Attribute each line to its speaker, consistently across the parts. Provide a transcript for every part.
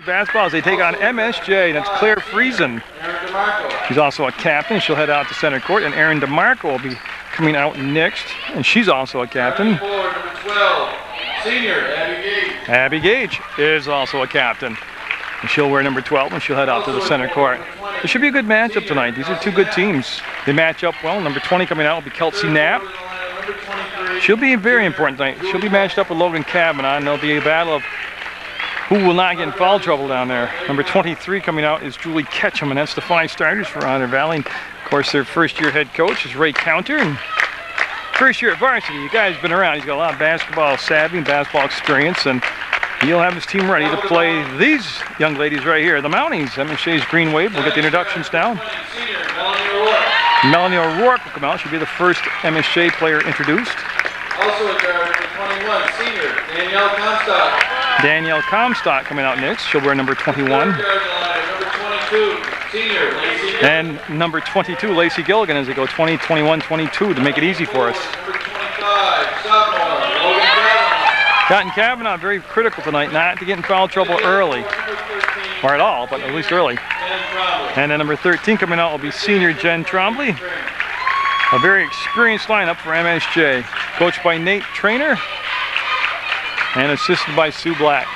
Speaker 1: basketball as they take on MSJ. That's Claire Friesen. She's also a captain. She'll head out to center court, and Erin DeMarco will be coming out next, and she's also a captain.
Speaker 2: Number 12, senior Abby Gage.
Speaker 1: Abby Gage is also a captain, and she'll wear number 12 and she'll head out to the center court. It should be a good matchup tonight. These are two good teams. They match up well. Number 20 coming out will be Kelsey Knapp. She'll be very important tonight. She'll be matched up with Logan Kavanaugh, and there'll be a battle of who will not get in foul trouble down there. Number 23 coming out is Julie Ketchum, and that's the 5 starters for Otter Valley. And of course, their first-year head coach is Ray Counter, and first year at Varsity. You guys have been around. He's got a lot of basketball savvy and basketball experience, and he'll have his team ready to play these young ladies right here, the Mounties. MSJ's Green Wave. We'll get the introductions down. Melanie O'Rourke will come out. She'll be the first MSJ player introduced.
Speaker 2: Also at guard, number 21, senior Danielle Comstock.
Speaker 1: Danielle Comstock coming out next. She'll wear number 21.
Speaker 2: Number 22, senior Lacey Gilligan.
Speaker 1: And number 22, Lacey Gilligan, as they go 20, 21, 22 to make it easy for us.
Speaker 2: Number 25, sophomore Logan Kavanaugh.
Speaker 1: Cotton Kavanaugh very critical tonight, not to get in foul trouble early, or at all, but at least early. And then number 13 coming out will be senior Jen Trombley. A very experienced lineup for MSJ, coached by Nate Trainer and assisted by Sue Black.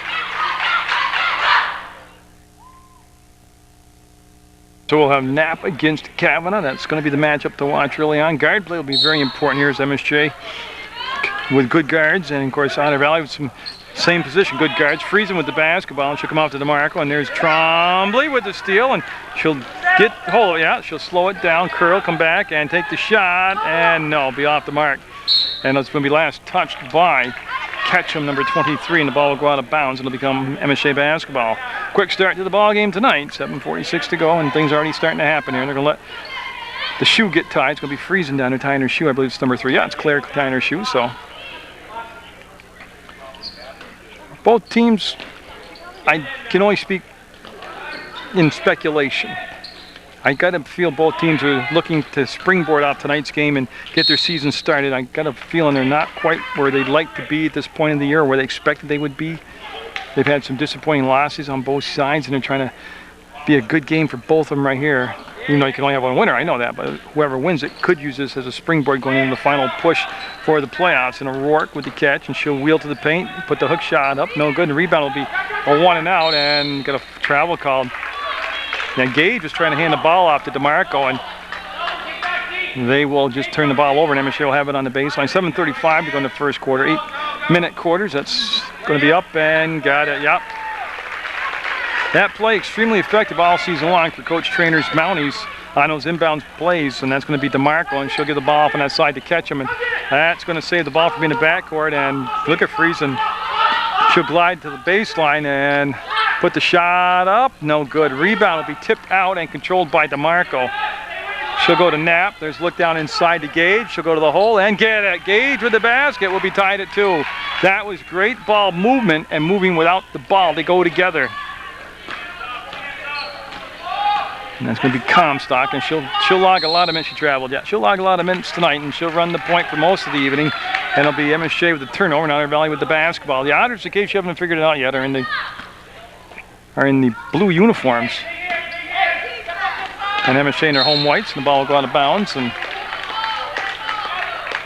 Speaker 1: So we'll have Knapp against Kavanaugh. That's going to be the matchup to watch early on. Guard play will be very important here as MSJ with good guards, and of course Otter Valley with some same position, good guards. Friesen with the basketball, and she'll come out to DeMarco, and there's Trombley with the steal, and she'll get hold of it. Yeah, she'll slow it down, curl, come back, and take the shot, and no, be off the mark. And it's going to be last touched by Ketchum, number 23, and the ball will go out of bounds. It'll become MSJ basketball. Quick start to the ball game tonight. 7:46 to go, and things are already starting to happen here. They're going to let the shoe get tied. It's going to be Friesen down there tying her shoe. I believe it's number 3. Yeah, it's Claire tying her shoe. So both teams, I can only speak in speculation. I got to feel both teams are looking to springboard off tonight's game and get their season started. I got a feeling they're not quite where they'd like to be at this point in the year, where they expected they would be. They've had some disappointing losses on both sides, and they're trying to be a good game for both of them right here. Even though you can only have one winner, I know that, but whoever wins it could use this as a springboard going into the final push for the playoffs. And O'Rourke with the catch, and she'll wheel to the paint, put the hook shot up, no good. And the rebound will be a 1 and out, and get a travel called. Now Gage was trying to hand the ball off to DeMarco, and they will just turn the ball over, and MSJ will have it on the baseline. 7:35 to go in the first quarter. 8-minute quarters. That's going to be up and got it. Yep. That play extremely effective all season long for Coach Trainer's Mounties on those inbound plays, and that's going to be DeMarco, and she'll get the ball off on that side to Ketchum, and that's going to save the ball from being in the backcourt. And look at Friesen. She'll glide to the baseline and put the shot up. No good. Rebound will be tipped out and controlled by DeMarco. She'll go to Knapp. There's look down inside to Gage. She'll go to the hole and get it. Gage with the basket will be tied at 2. That was great ball movement and moving without the ball. They go together. And that's going to be Comstock, and she'll log a lot of minutes. She traveled, yeah. She'll log a lot of minutes tonight, and she'll run the point for most of the evening. And it'll be MSJ with the turnover, and Otter Valley with the basketball. The Otters, in case you haven't figured it out yet, are in the blue uniforms. And MSJ in their home whites, and the ball will go out of bounds. And now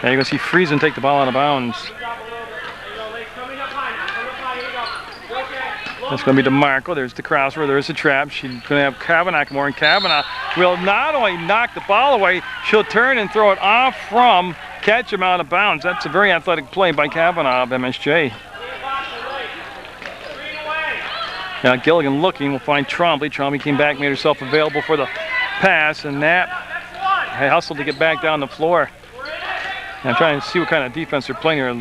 Speaker 1: you're going to see Friesen take the ball out of bounds. That's going to be DeMarco. There's the crossover. There's the trap. She's going to have Kavanaugh more, and Kavanaugh will not only knock the ball away, she'll turn and throw it off from Ketchum out of bounds. That's a very athletic play by Kavanaugh of MSJ. Now Gilligan looking. We'll find Trombley. Trombley came back, made herself available for the pass, and Knapp hustled to get back down the floor. And I'm trying to see what kind of defense they're playing here.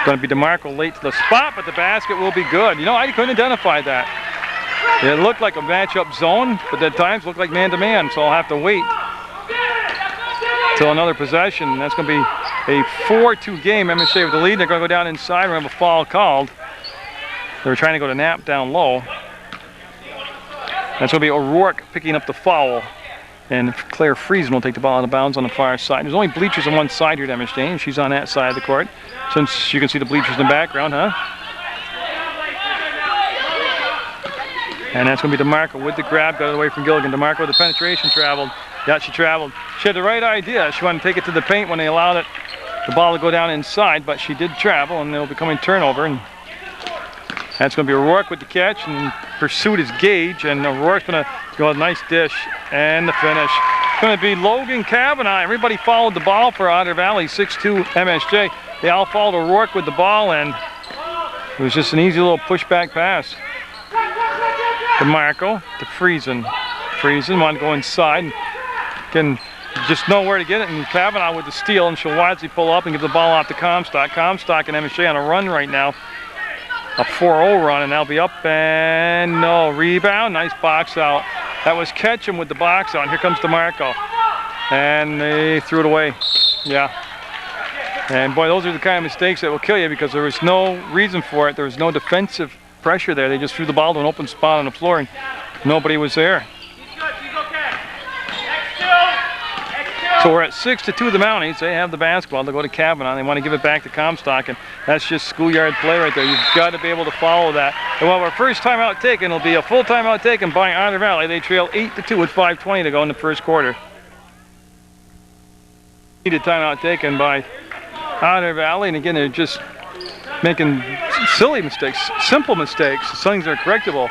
Speaker 1: Going to be DeMarco late to the spot, but the basket will be good. You know, I couldn't identify that. It looked like a matchup zone, but at times looked like man-to-man, so I'll have to wait till another possession. That's going to be a 4-2 game. MSJ with the lead. They're going to go down inside. We're going to have a foul called. They were trying to go to Knapp down low. That's going to be O'Rourke picking up the foul. And Claire Friesen will take the ball out of bounds on the far side. There's only bleachers on one side here at MSJ, and she's on that side of the court. Since you can see the bleachers in the background, huh? And that's going to be DeMarco with the grab, got it away from Gilligan. DeMarco with the penetration, traveled. Yeah, she traveled. She had the right idea. She wanted to take it to the paint when they allowed the ball to go down inside, but she did travel, and it'll be coming turnover. And that's going to be O'Rourke with the catch, and pursuit is Gage, and O'Rourke's going to go a nice dish, and the finish. It's going to be Logan Kavanaugh. Everybody followed the ball for Otter Valley, 6'2" MSJ. They all followed O'Rourke with the ball, and it was just an easy little pushback pass. DeMarco to Friesen. Friesen wanted to go inside, and can just know where to get it, and Kavanaugh with the steal, and she'll wisely pull up and give the ball off to Comstock. Comstock and MSJ on a run right now. A 4-0 run, and they'll be up, and no, rebound, nice box out. That was Ketchum with the box out, and here comes DeMarco. And they threw it away, yeah. And boy, those are the kind of mistakes that will kill you because there was no reason for it. There was no defensive pressure there. They just threw the ball to an open spot on the floor, and nobody was there. So we're at 6-2 the Mounties. They have the basketball. They'll go to Kavanaugh. They want to give it back to Comstock, and that's just schoolyard play right there. You've got to be able to follow that. And while our first timeout taken will be a full timeout taken by Otter Valley. They trail 8-2 with 5:20 to go in the first quarter. Needed timeout taken by Otter Valley, and again, they're just making silly mistakes, simple mistakes. Some things are correctable.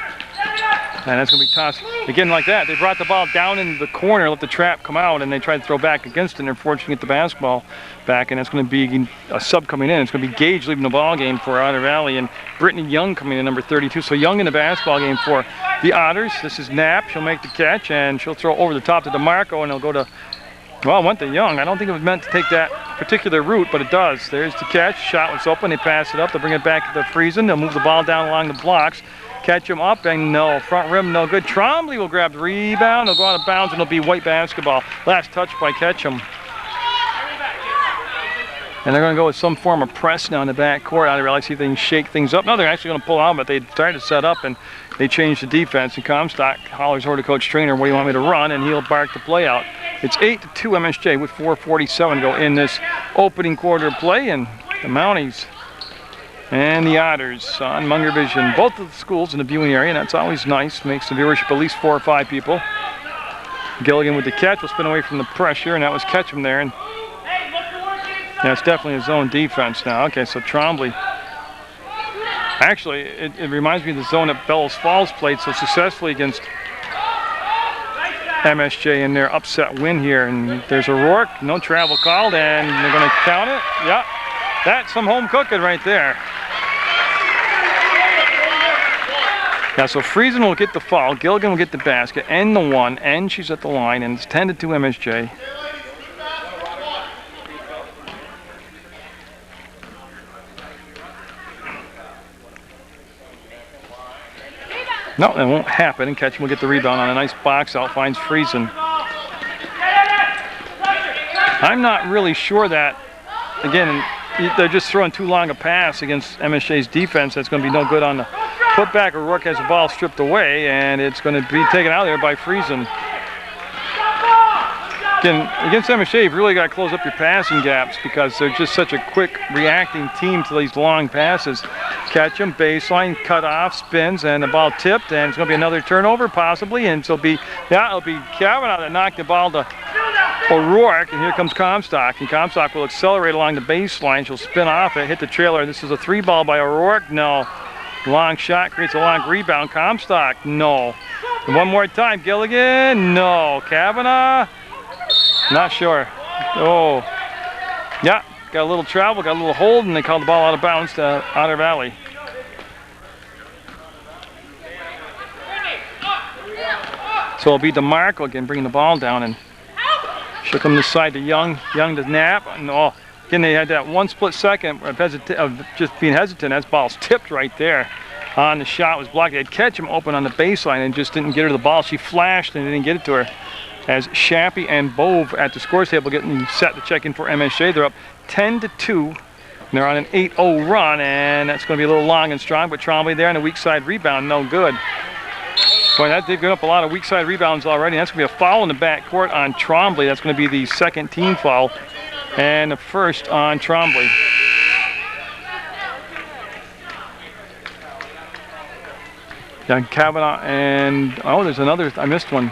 Speaker 1: And that's going to be tossed again like that. They brought the ball down in the corner, let the trap come out, and they tried to throw back against it, and they're fortunate to get the basketball back, and that's going to be a sub coming in. It's going to be Gage leaving the ball game for Otter Valley, and Brittany Young coming in, number 32. So Young in the basketball game for the Otters. This is Knapp. She'll make the catch, and she'll throw over the top to DeMarco, and it'll go to, well, it went to Young. I don't think it was meant to take that particular route, but it does. There's the catch. Shot was open. They pass it up. They'll bring it back to Friesen. They'll move the ball down along the blocks. Catch him up, and no, front rim, no good. Trombley will grab the rebound. He'll go out of bounds, and it'll be white basketball. Last touch by Ketchum. And they're going to go with some form of press now in the back court. I realize see if they can shake things up. No, they're actually going to pull out, but they tried to set up, and they changed the defense. And Comstock hollers over to Coach Trainer, what do you want me to run? And he'll bark the play out. It's 8-2 MSJ with 4:47 to go in this opening quarter play, and the Mounties and the Otters on Munger Vision. Both of the schools in the viewing area, and that's always nice. Makes the viewership at least 4 or 5 people. Gilligan with the catch will spin away from the pressure, and that was Ketchum there. And yeah, it's definitely a zone defense now. Okay, so Trombley. Actually, it reminds me of the zone that Bellows Falls played so successfully against MSJ in their upset win here. And there's O'Rourke, no travel called, and they're going to count it. Yeah, that's some home cooking right there. Yeah, so Friesen will get the foul, Gilligan will get the basket, and the one, and she's at the line, and it's 10-2 MSJ. No, that won't happen, and Ketchum will get the rebound on a nice box out, finds Friesen. I'm not really sure that, again, they're just throwing too long a pass against MSJ's defense. That's going to be no good on the putback. O'Rourke has the ball stripped away, and it's going to be taken out of there by Friesen. Again, against MSJ, you've really got to close up your passing gaps because they're just such a quick reacting team to these long passes. Catch them, baseline, cut off, spins, and the ball tipped, and it's going to be another turnover possibly, and so it'll be Kavanaugh that knocked the ball to O'Rourke, and here comes Comstock, and Comstock will accelerate along the baseline. She'll spin off it, hit the trailer. This is a 3-ball by O'Rourke. No. Long shot creates a long rebound. Comstock, no. And one more time, Gilligan, no. Kavanaugh, not sure. Oh, yeah, got a little travel, got a little hold, and they called the ball out of bounds to Otter Valley. So it'll be DeMarco again bringing the ball down, and she'll come this side to Young. Young to Knapp. And oh, again, they had that one split second of just being hesitant. That ball's tipped right there. On the shot was blocked. They had Ketchum open on the baseline and just didn't get her the ball. She flashed and didn't get it to her. As Shappy and Bove at the scores table getting set to check in for MSJ. They're up 10-2. And they're on an 8-0 run, and that's going to be a little long and strong, but Trombley there on the weak side rebound, no good. Boy, they've given up a lot of weak side rebounds already. That's going to be a foul in the backcourt on Trombley. That's going to be the second team foul, and the first on Trombley. Yeah, Kavanaugh and, oh, there's another, I missed one.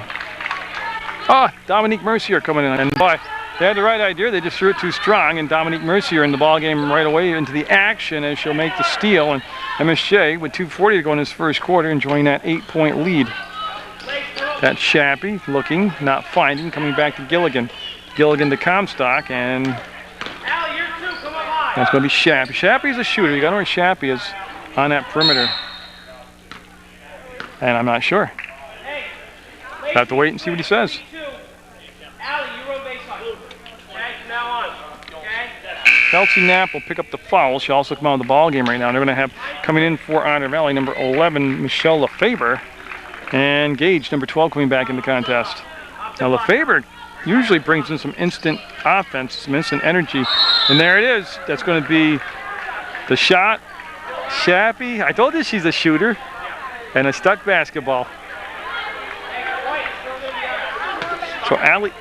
Speaker 1: Ah, Dominique Mercier coming in. And boy, they had the right idea. They just threw it too strong, and Dominique Mercier in the ball game right away into the action as she'll make the steal. And MSJ with 2:40 to go in this first quarter, enjoying that 8-point lead. That's Shappy looking, not finding, coming back to Gilligan. Gilligan to Comstock, and that's going to be Shappy. Shappy's a shooter. You got to know where Shappy is on that perimeter. And I'm not sure. Have to wait and see what he says. Kelsey Knapp will pick up the foul. She'll also come out of the ball game right now. They're going to have coming in for Otter Valley, number 11, Michelle LeFabre, and Gage, number 12, coming back in the contest. Now LeFabre usually brings in some instant offense, some instant energy, and there it is. That's going to be the shot. Shappy, I told you she's a shooter, and a stuck basketball. So Allie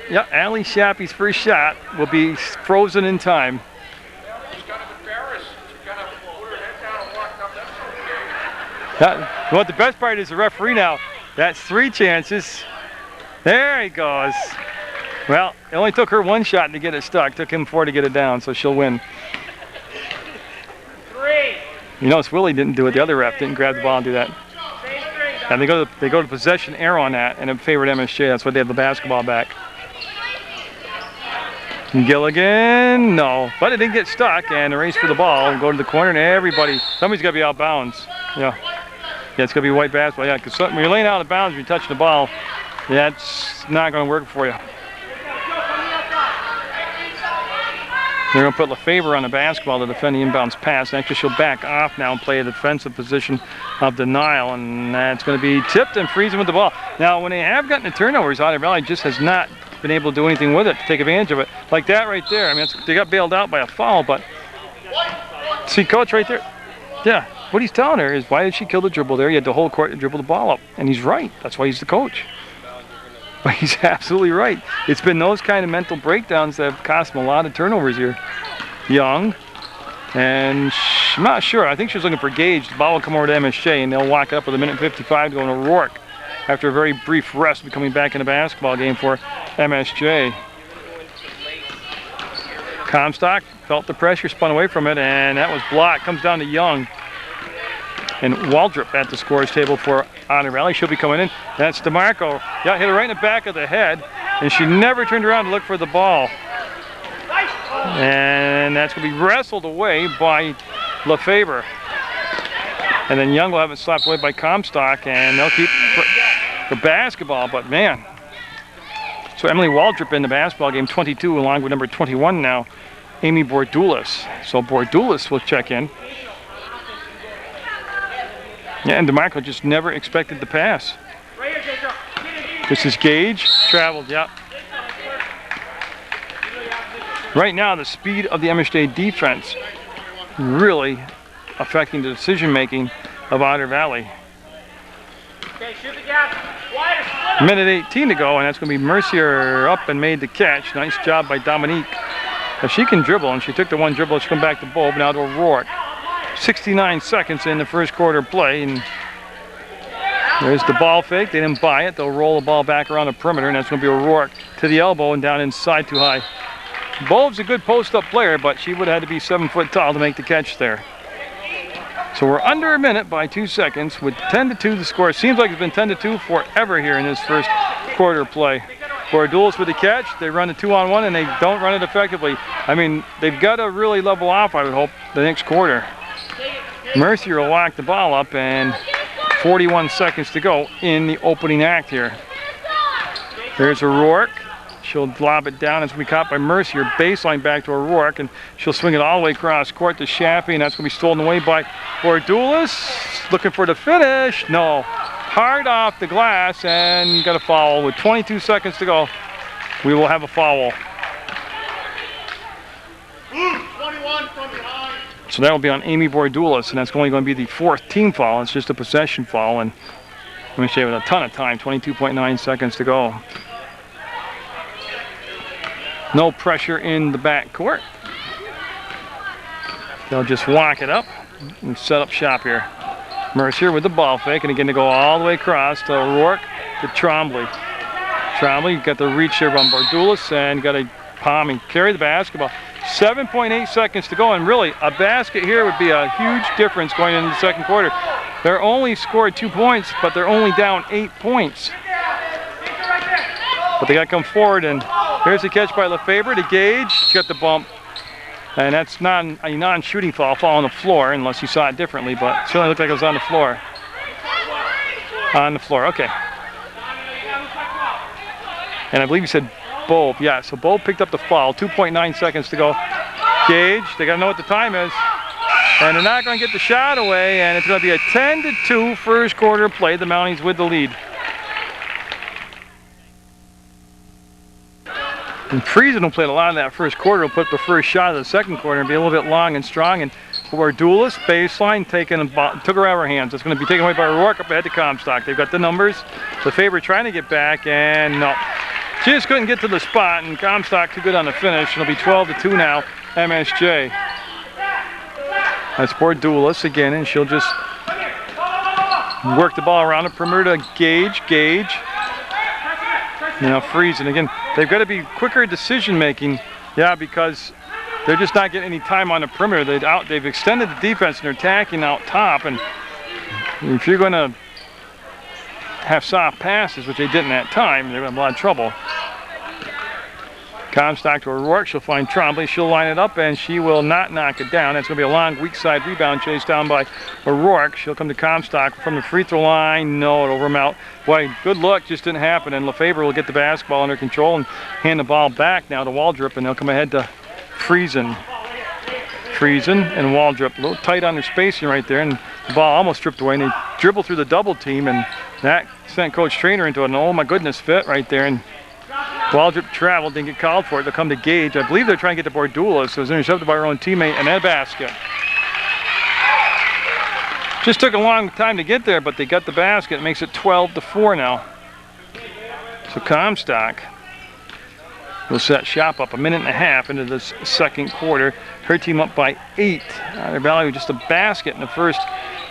Speaker 1: Shappy's first shot will be frozen in time. What the best part is the referee now. That's 3 chances. There he goes. Well, it only took her 1 shot to get it stuck. Took him 4 to get it down, so she'll win.
Speaker 3: 3.
Speaker 1: You notice Willie didn't do it. The other ref didn't grab the ball and do that. And they go to possession error on that, and it favored MSJ. That's why they have the basketball back. And Gilligan, no, but it didn't get stuck, and a race for the ball. Go to the corner, and everybody, somebody's got to be out of bounds. Yeah, it's going to be white basketball. Yeah, because when you're laying out of bounds, when you're touching the ball, that's not going to work for you. They're going to put LeFabre on the basketball to defend the inbounds pass. Actually, she'll back off now and play a defensive position of denial, and that's going to be tipped and freezing with the ball. Now, when they have gotten the turnovers, Otter Valley just has not been able to do anything with it to take advantage of it. Like that right there. I mean, they got bailed out by a foul, but see, coach right there. Yeah, what he's telling her is, why did she kill the dribble there? You had the whole court to dribble the ball up, and he's right. That's why he's the coach. But he's absolutely right. It's been those kind of mental breakdowns that have cost him a lot of turnovers here. Young, and I'm not sure. I think she was looking for Gage. The ball will come over to MSJ, and they'll walk it up with 1:55 to go to Rourke after a very brief rest, coming back in the basketball game for MSJ. Comstock felt the pressure, spun away from it, and that was blocked. Comes down to Young. And Waldrop at the scores table for Otter Valley. She'll be coming in. That's DeMarco. Yeah, hit her right in the back of the head, and she never turned around to look for the ball. And that's going to be wrestled away by LeFabre. And then Young will have it slapped away by Comstock, and they'll keep for basketball. But man, so Emily Waldrop in the basketball game, 22, along with number 21 now, Amy Bordulis. So Bordulis will check in. Yeah, and DeMarco just never expected the pass. This is Gage, traveled, yeah. Right now, the speed of the MSJ defense really affecting the decision-making of Otter Valley. Minute 18 to go, and that's going to be Mercier up and made the catch. Nice job by Dominique. If she can dribble, and she took the 1 dribble, she'll come back to Bob, now to O'Rourke. 69 seconds in the first quarter play, and there's the ball fake. They didn't buy it. They'll roll the ball back around the perimeter, and that's going to be O'Rourke to the elbow and down inside too high. Bob's a good post-up player, but she would have had to be 7 foot tall to make the catch there. So we're under a minute by 2 seconds with 10-2 the score. Seems like it's been 10-2 forever here in this first quarter play. Bordulis with the catch. They run a 2-on-1, and they don't run it effectively. I mean, they've got to really level off, I would hope, the next quarter. Mercier will lock the ball up, and 41 seconds to go in the opening act here. There's O'Rourke. She'll lob it down as we caught by Mercier. Baseline back to O'Rourke, and she'll swing it all the way across court to Shappy, and that's going to be stolen away by Bordulis. Looking for the finish. No. Hard off the glass, and got a foul with 22 seconds to go. We will have a foul.
Speaker 3: 21 from behind.
Speaker 1: So that will be on Amy Bordulis, and that's only going to be the 4th team foul. It's just a possession foul, and let me show you with a ton of time, 22.9 seconds to go. No pressure in the back court. They'll just walk it up and set up shop here. Mercier with the ball fake, and again to go all the way across to O'Rourke to Trombley. Trombley got the reach there on Bardulis and got a palm and carry the basketball. 7.8 seconds to go, and really a basket here would be a huge difference going into the second quarter. They're only scored 2 points, but they're only down 8 points. But they got to come forward, and here's the catch by Lefebvre to Gage. He's got the bump, and that's not a non-shooting foul, fall on the floor, unless you saw it differently, but it certainly looked like it was on the floor. On the floor, okay. And I believe you said Bulb, yeah, so Bulb picked up the foul, 2.9 seconds to go. Gage, they got to know what the time is. And they're not going to get the shot away, and it's going to be a 10-2 first quarter play. The Mounties with the lead. And Friesen will play a lot of that first quarter. Will put the first shot of the second quarter and be a little bit long and strong. And for Duelis, baseline, took her out of her hands. It's going to be taken away by O'Rourke up ahead to Comstock. They've got the numbers. Lefebvre trying to get back, and no. She just couldn't get to the spot, and Comstock too good on the finish. It'll be 12-2 now, MSJ. That's for Duelis again, and she'll just work the ball around the perimeter to Gage. Now Friesen again. They've got to be quicker decision making, yeah, because they're just not getting any time on the perimeter. They've extended the defense and they're attacking out top, and if you're going to have soft passes, which they didn't at time, they're going to have a lot of trouble. Comstock to O'Rourke, she'll find Trombley, she'll line it up, and she will not knock it down. That's going to be a long weak side rebound chased down by O'Rourke. She'll come to Comstock from the free throw line. No, it'll rim out. Boy, good luck, just didn't happen, and Lefebvre will get the basketball under control and hand the ball back now to Waldrop, and they'll come ahead to Friesen. Friesen and Waldrop, a little tight on their spacing right there, and the ball almost stripped away, and they dribble through the double team, and that sent Coach Trainer into an oh my goodness fit right there, and Waldrop traveled, didn't get called for it. They'll come to Gage. I believe they're trying to get to Bordulis, so it was intercepted by her own teammate, and that basket. Just took a long time to get there, but they got the basket. It makes it 12-4 now. So Comstock will set shop up a minute and a half into this second quarter. Her team up by 8. Otter Valley with just a basket in the first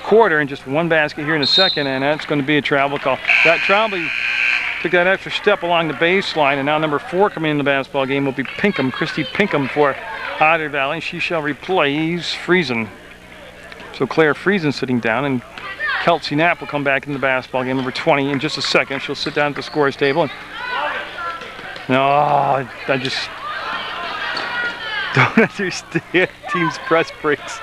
Speaker 1: quarter and just one basket here in the second, and that's going to be a travel call. That Trombley took that extra step along the baseline, and now number 4 coming in the basketball game will be Pinkham, Christy Pinkham for Otter Valley. She shall replace Friesen. So Claire Friesen sitting down, and Kelsey Knapp will come back in the basketball game, number 20, in just a second. She'll sit down at the scorer's table. And no, I just don't understand team's press breaks.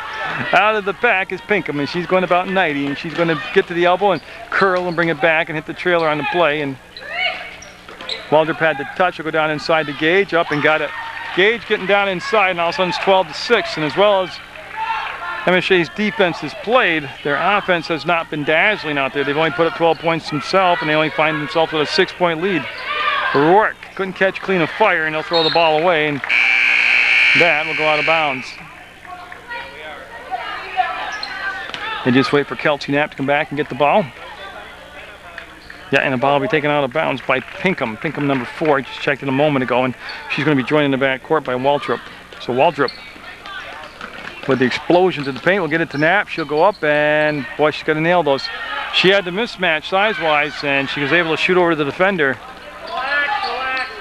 Speaker 1: Out of the pack is Pinkham, and she's going about 90, and she's going to get to the elbow and curl and bring it back and hit the trailer on the play. And Waldrop had the touch. Will go down inside to Gage, up and got it. Gage getting down inside, and all of a sudden it's 12-6. And as well as MSJ's defense has played, their offense has not been dazzling out there. They've only put up 12 points themselves, and they only find themselves with a 6-point lead. O'Rourke couldn't catch clean of fire, and they'll throw the ball away, and that will go out of bounds. They just wait for Kelsey Knapp to come back and get the ball. Yeah, and the ball will be taken out of bounds by Pinkham. Pinkham, number 4, just checked it a moment ago, and she's going to be joined in the back court by Waldrop. So Waldrop, with the explosions in the paint, will get it to Knapp. She'll go up, and boy, she's got to nail those. She had the mismatch size-wise, and she was able to shoot over to the defender.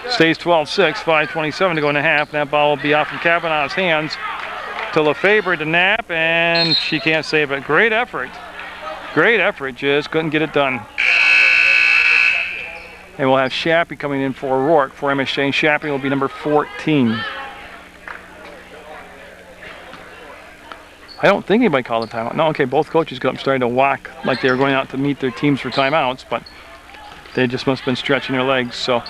Speaker 1: Stays 12-6, 5:27 to go in the half. That ball will be off from Kavanaugh's hands to Lefebvre to Knapp, and she can't save it. Great effort. Great effort, just couldn't get it done. And we'll have Shappy coming in for O'Rourke for MSJ. Shappy will be number 14. I don't think anybody called a timeout. No, okay, both coaches got up starting to walk like they were going out to meet their teams for timeouts, but they just must have been stretching their legs. So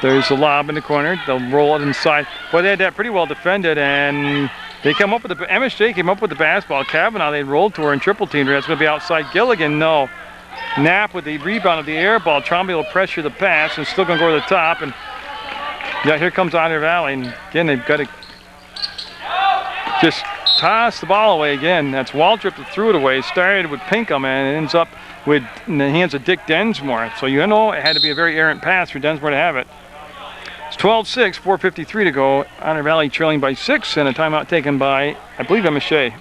Speaker 1: there's a lob in the corner. They'll roll it inside. Boy, they had that pretty well defended, and they come up with the MSJ came up with the basketball. Kavanaugh, they rolled to her and triple teamed her. That's going to be outside. Gilligan, no. Knapp with the rebound of the air ball. Trombley will pressure the pass, and still going to go to the top. And yeah, here comes Otter Valley, and again they've got to just toss the ball away again. That's Waldrop that threw it away. Started with Pinkham, and it ends up in the hands of Dick Densmore. So you know it had to be a very errant pass for Densmore to have it. It's 12-6, 4:53 to go. Otter Valley trailing by 6, and a timeout taken by, I believe, MSJ.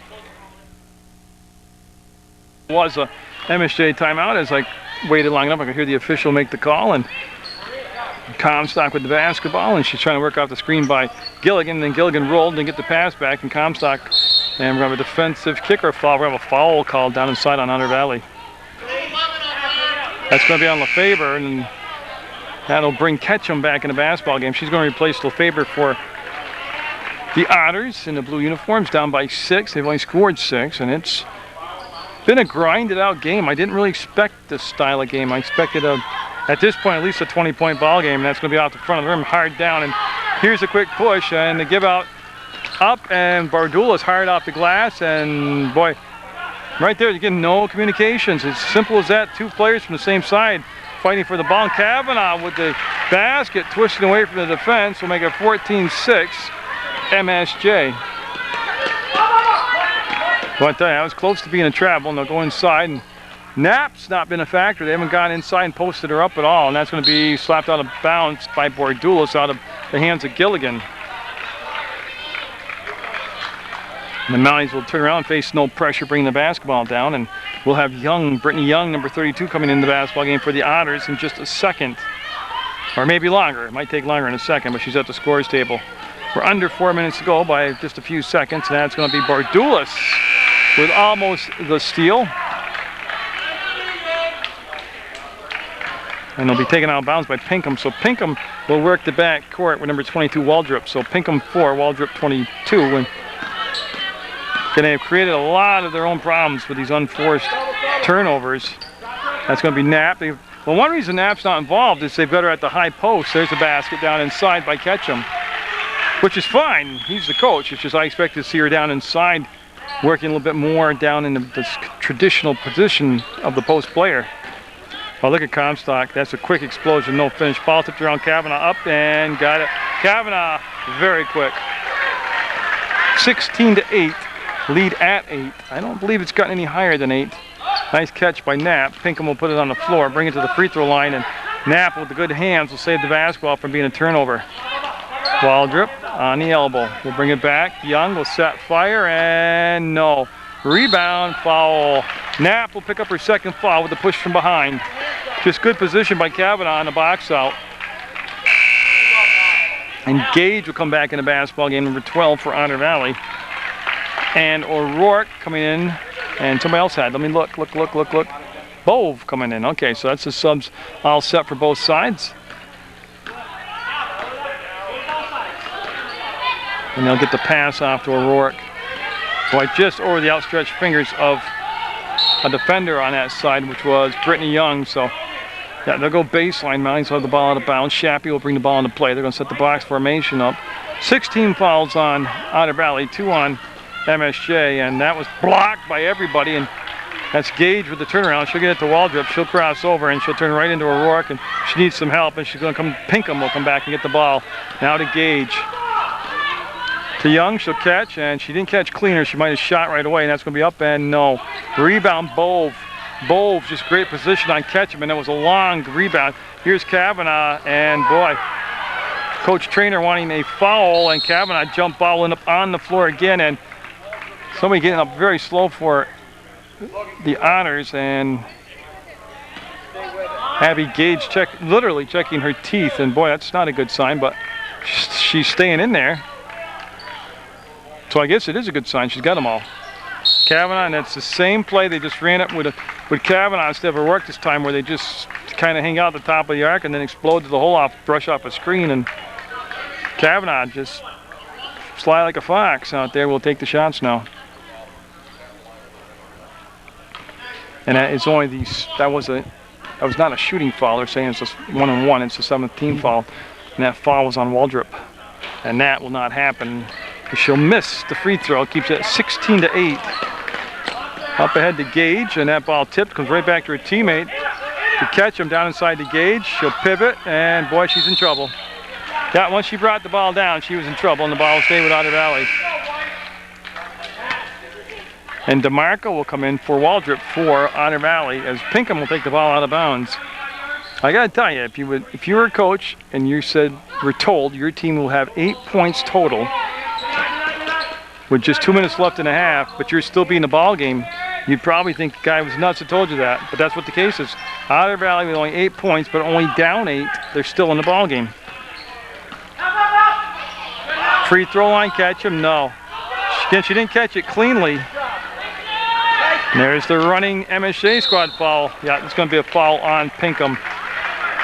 Speaker 1: Was a MSJ timeout as I waited long enough. I could hear the official make the call, and Comstock with the basketball, and she's trying to work off the screen by Gilligan. Then Gilligan rolled and get the pass back, and Comstock, and we're going to have a defensive kicker foul. We're going to have a foul called down inside on Otter Valley. That's going to be on LaFaber, and that'll bring Ketchum back in the basketball game. She's going to replace LaFaber for the Otters in the blue uniforms, down by 6. They've only scored 6, and it's been a grinded out game. I didn't really expect this style of game. I expected at this point, at least a 20-point ball game, and that's going to be off the front of the rim, hard down. And here's a quick push, and the give out up, and Bardula's hard off the glass, and boy, right there, you get no communications. It's simple as that. 2 players from the same side fighting for the ball. And Kavanaugh with the basket twisting away from the defense will make it 14-6 MSJ. But I tell you, that was close to being a travel, and they'll go inside. And Knapp's not been a factor. They haven't gone inside and posted her up at all, and that's going to be slapped out of bounds by Bordulis out of the hands of Gilligan. And the Mounties will turn around and face no pressure, bring the basketball down, and we'll have Brittany Young, number 32, coming into the basketball game for the Otters in just a second, or maybe longer. It might take longer in a second, but she's at the scores table. We're under 4 minutes to go by just a few seconds, and that's going to be Bordulis with almost the steal. And they'll be taken out of bounds by Pinkham. So Pinkham will work the back court with number 22, Waldrop. So Pinkham 4, Waldrop 22. And they have created a lot of their own problems with these unforced turnovers. That's going to be Knapp. Well, one reason Knapp's not involved is they've got her at the high post. There's a basket down inside by Ketchum, which is fine. He's the coach. It's just I expect to see her down inside, working a little bit more down in the traditional position of the post player. Oh, look at Comstock. That's a quick explosion, no finish. Ball tipped around Kavanaugh, up and got it. Kavanaugh, very quick. 16-8, lead at 8. I don't believe it's gotten any higher than 8. Nice catch by Knapp. Pinkham will put it on the floor, bring it to the free throw line, and Knapp with the good hands will save the basketball from being a turnover. Waldrop on the elbow. We'll bring it back. Young will set fire, and no. Rebound, foul. Knapp will pick up her second foul with the push from behind. Just good position by Kavanaugh in the box out. And Gage will come back in the basketball game, number 12 for Otter Valley. And O'Rourke coming in, and somebody else had. Let me look. Bove coming in. Okay, so that's the subs all set for both sides. And they'll get the pass off to O'Rourke. Boy, just over the outstretched fingers of a defender on that side, which was Brittany Young. So, yeah, they'll go baseline. Mounties will have the ball out of bounds. Shappy will bring the ball into play. They're going to set the box formation up. 16 fouls on Otter Valley, 2 on MSJ, and that was blocked by everybody. And that's Gage with the turnaround. She'll get it to Waldrop. She'll cross over, and she'll turn right into O'Rourke, and she needs some help, and she's going to come. Pinkham will come back and get the ball. Now to Gage. To Young, she'll catch, and she didn't catch cleaner. She might have shot right away, and that's going to be up, and no. Rebound, Bove. Bove, just great position on Ketchum, and it was a long rebound. Here's Kavanaugh, and boy, Coach Trainer wanting a foul, and Kavanaugh jump ball up on the floor again, and somebody getting up very slow for the Otters, and Abby Gage literally checking her teeth, and boy, that's not a good sign, but she's staying in there. So I guess it is a good sign. She's got them all. Kavanaugh, and that's the same play. They just ran it with Kavanaugh instead of O'Rourke this time, where they just kind of hang out at the top of the arc and then explode to the hole brush off a screen. And Kavanaugh just fly like a fox out there. Will take the shots now. And it's only these. That was not a shooting foul. They're saying it's just 1-on-1. It's a 7th team foul, and that foul was on Waldrop, and that will not happen. She'll miss the free throw. Keeps it 16-8. Up ahead to Gage, and that ball tipped, comes right back to her teammate to catch him down inside to Gage. She'll pivot, and boy, she's in trouble. Yeah, once she brought the ball down, she was in trouble, and the ball will stay with Otter Valley. And DeMarco will come in for Waldrop for Otter Valley, as Pinkham will take the ball out of bounds. I gotta tell you, if you were a coach and you were told your team will have 8 points total with just 2 minutes left in the half, but you're still being the ball game, You'd probably think the guy was nuts that told you that, but that's what the case is. Otter Valley with only 8 points, but only down 8. They're still in the ball game. Free throw line, catch him? No. She didn't catch it cleanly. And there's the running MSJ squad foul. Yeah, it's going to be a foul on Pinkham.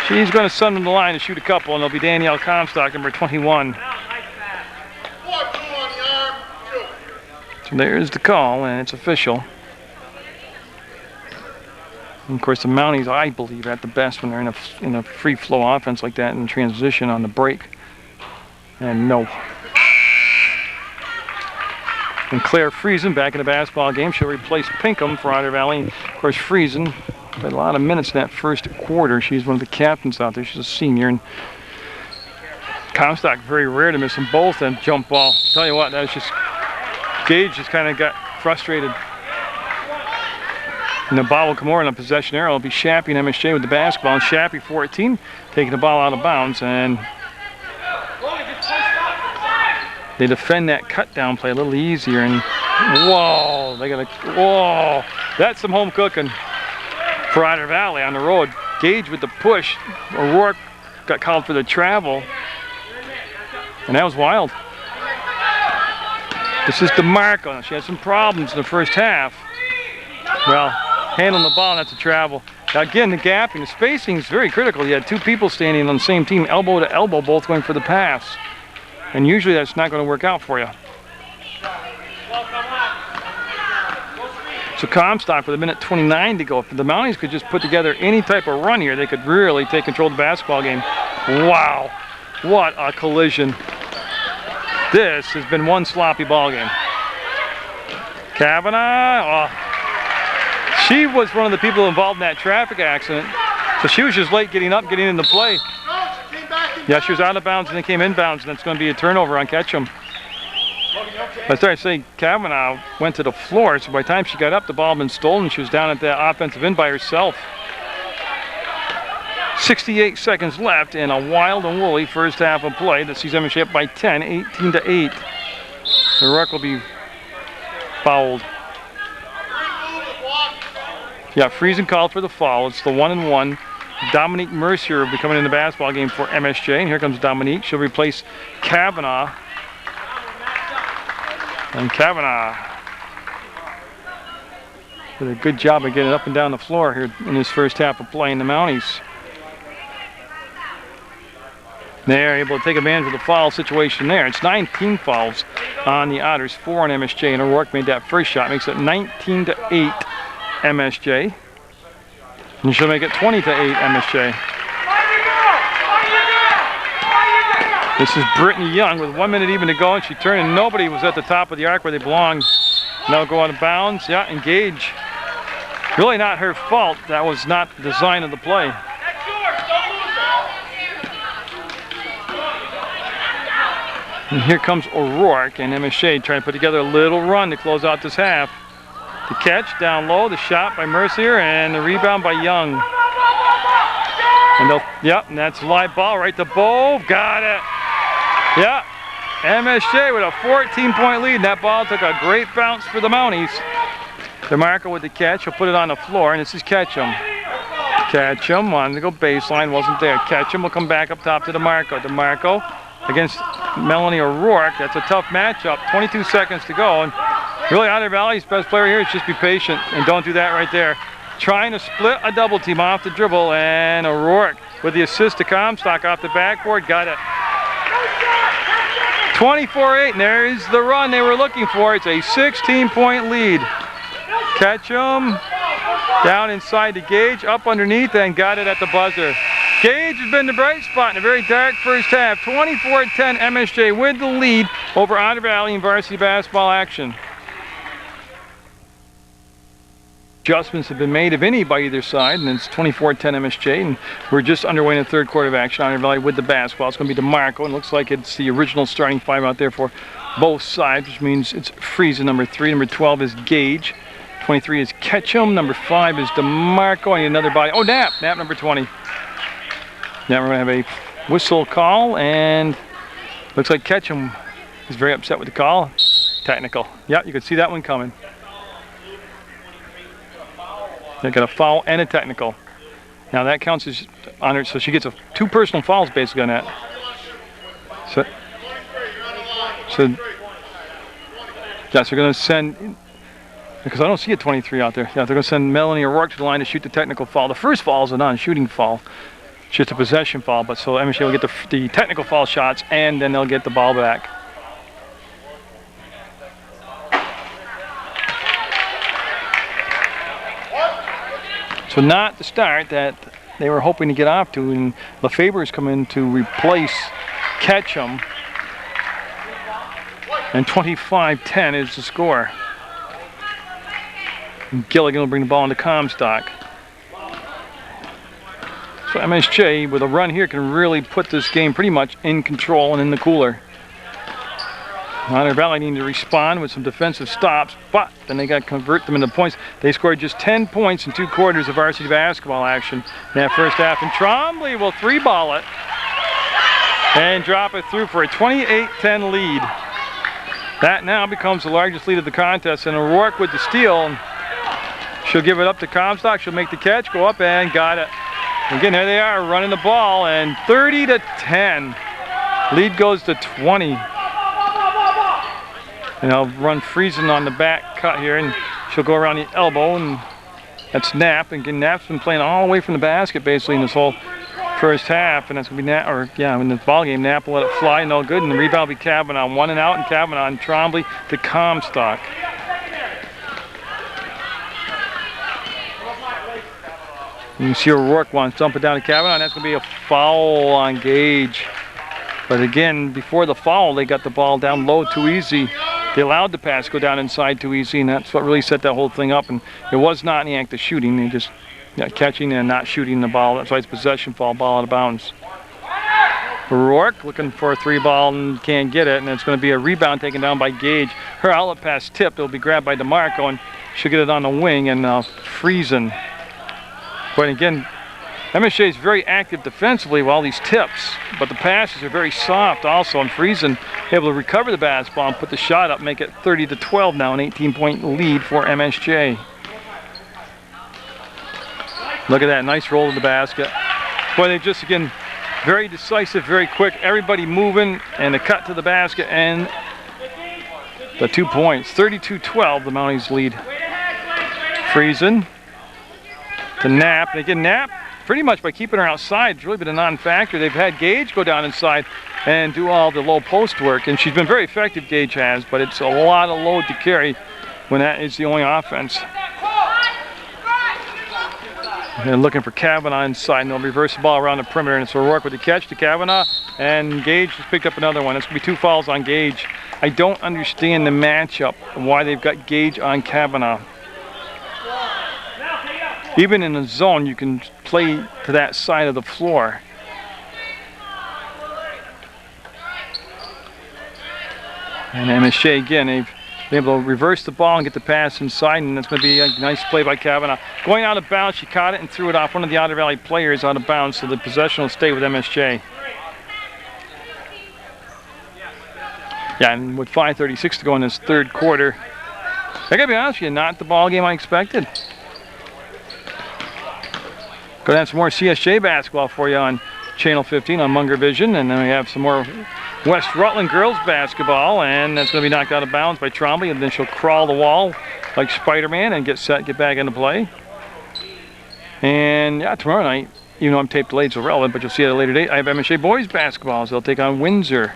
Speaker 1: She's going to send him the line to shoot a couple, and it'll be Danielle Comstock, number 21. So there's the call, and it's official. And of course, the Mounties, I believe, are at the best when they're in a free flow offense like that in transition on the break. And no. And Claire Friesen back in the basketball game. She'll replace Pinkham for Otter Valley. Of course, Friesen played a lot of minutes in that first quarter. She's one of the captains out there. She's a senior. And Comstock, very rare to miss them both and jump ball. Tell you what, that was just, Gage just kind of got frustrated. And the ball will come over on a possession arrow. It'll be Shappy and MSJ with the basketball. And Shappy, 14, taking the ball out of bounds. And they defend that cut down play a little easier. And whoa, whoa, that's some home cooking for Otter Valley on the road. Gage with the push. O'Rourke got called for the travel. And that was wild. This is DeMarco. She had some problems in the first half. Well, handling the ball, that's a travel. Now again, the gapping, the spacing is very critical. You had 2 people standing on the same team, elbow to elbow, both going for the pass. And usually that's not going to work out for you. So Comstock with 1:29 to go. If the Mounties could just put together any type of run here, they could really take control of the basketball game. Wow, what a collision. This has been one sloppy ball game. Kavanaugh, oh, she was one of the people involved in that traffic accident. So she was just late getting into play. Yeah, she was out of bounds and then came inbounds, and it's going to be a turnover on Ketchum. I started to say Kavanaugh went to the floor, so by the time she got up, the ball had been stolen. She was down at the offensive end by herself. 68 seconds left in a wild and woolly first half of play that sees MSJ up by 10, 18-8. The Ruck will be fouled. Yeah, Friesen called for the foul. It's the 1-and-1. Dominique Mercier will be coming in the basketball game for MSJ. And here comes Dominique. She'll replace Kavanaugh. And Kavanaugh did a good job of getting up and down the floor here in this first half of play in the Mounties. They're able to take advantage of the foul situation there. It's 19 fouls on the Otters, 4 on MSJ, and O'Rourke made that first shot. Makes it 19-8 MSJ. And she'll make it 20-8 MSJ. This is Brittany Young with 1 minute even to go, and she turned and nobody was at the top of the arc where they belonged. Now go out of bounds. Yeah, engage. Really not her fault. That was not the design of the play. And here comes O'Rourke and MSJ trying to put together a little run to close out this half. The catch down low, the shot by Mercier, and the rebound by Young. And and that's a live ball right to Bove. Got it. Yeah, MSJ with a 14-point lead. That ball took a great bounce for the Mounties. DeMarco with the catch. He'll put it on the floor, and this is Ketchum. Ketchum wanted to go baseline, wasn't there. Ketchum will come back up top to DeMarco. DeMarco against Melanie O'Rourke. That's a tough matchup. 22 seconds to go. And really, Otter Valley's best player here is just be patient and don't do that right there. Trying to split a double team off the dribble, and O'Rourke with the assist to Comstock off the backboard. Got it. 24-8, and there's the run they were looking for. It's a 16-point lead. Ketchum down inside to Gage, up underneath, and got it at the buzzer. Gage has been the bright spot in a very dark first half. 24-10 MSJ with the lead over Otter Valley in varsity basketball action. Adjustments have been made, if any, by either side, and it's 24-10 MSJ, and we're just underway in the third quarter of action. Otter Valley with the basketball. It's going to be DeMarco, and it looks like it's the original starting 5 out there for both sides, which means it's Friesen, number 3. Number 12 is Gage. 23 is Ketchum. Number 5 is DeMarco. I need another body. Oh, Knapp, number 20. Now we're going to have a whistle call, and looks like Ketchum is very upset with the call. Technical. Yeah, you could see that one coming. They got a foul and a technical. Now that counts as on her, so she gets 2 personal fouls basically on that. So yes, they're going to send, because I don't see a 23 out there. Yeah, they're going to send Melanie O'Rourke to the line to shoot the technical foul. The first foul is a non-shooting foul, just a possession foul. But so MSJ will get the technical foul shots, and then they'll get the ball back. So not the start that they were hoping to get off to, and LeFaber's come in to replace Ketchum. And 25-10 is the score. And Gilligan will bring the ball into Comstock. So MSJ, with a run here, can really put this game pretty much in control and in the cooler. Otter Valley needing to respond with some defensive stops, but then they got to convert them into points. They scored just 10 points in 2 quarters of varsity basketball action in that first half. And Trombley will 3-ball it and drop it through for a 28-10 lead. That now becomes the largest lead of the contest, and O'Rourke with the steal. And she'll give it up to Comstock. She'll make the catch, go up, and got it. Again, here they are running the ball, and 30-10. Lead goes to 20. And I'll run Friesen on the back cut here, and she'll go around the elbow, and that's Knapp. And again, Knapp's been playing all the way from the basket basically in this whole first half, and that's gonna be in the ball game. Knapp will let it fly, no good, and the rebound will be Kavanaugh. 1 and out, and Kavanaugh and Trombley to Comstock. And you see O'Rourke wants to dump it down to Kavanaugh, and that's gonna be a foul on Gage. But again, before the foul, they got the ball down low too easy. They allowed the pass to go down inside too easy, and that's what really set that whole thing up. And it was not any act of shooting. They just catching and not shooting the ball. That's why it's possession foul, ball out of bounds. O'Rourke looking for a 3-ball and can't get it, and it's going to be a rebound taken down by Gage. Her outlet pass tipped. It'll be grabbed by DeMarco, and she'll get it on the wing, and Friesen. But again, MSJ is very active defensively with all these tips, but the passes are very soft also, and Friesen able to recover the basketball and put the shot up, make it 30-12 now, an 18-point lead for MSJ. Look at that, nice roll to the basket. Boy, they just, again, very decisive, very quick, everybody moving, and the cut to the basket, and the 2 points. 32-12, the Mounties lead. Friesen to Knapp, and again, Knapp, pretty much by keeping her outside, it's really been a non-factor. They've had Gage go down inside and do all the low post work, and she's been very effective, Gage has, but it's a lot of load to carry when that is the only offense. And looking for Kavanaugh inside, and they'll reverse the ball around the perimeter, and it's O'Rourke with the catch to Kavanaugh, and Gage has picked up another one. It's going to be 2 fouls on Gage. I don't understand the matchup, why they've got Gage on Kavanaugh. Even in the zone, you can play to that side of the floor. And MSJ again, they've been able to reverse the ball and get the pass inside, and it's going to be a nice play by Kavanaugh. Going out of bounds, she caught it and threw it off one of the Otter Valley players out of bounds, so the possession will stay with MSJ. Yeah, and with 5:36 to go in this third quarter, I gotta be honest with you, not the ball game I expected. Going to have some more CSJ basketball for you on Channel 15 on Munger Vision, and then we have some more West Rutland girls basketball, and that's going to be knocked out of bounds by Trombley, and then she'll crawl the wall like Spider-Man and get set, get back into play. And yeah, tomorrow night, even though I'm tape delayed, so relevant, but you'll see it at a later date, I have MSJ boys basketball, so they'll take on Windsor.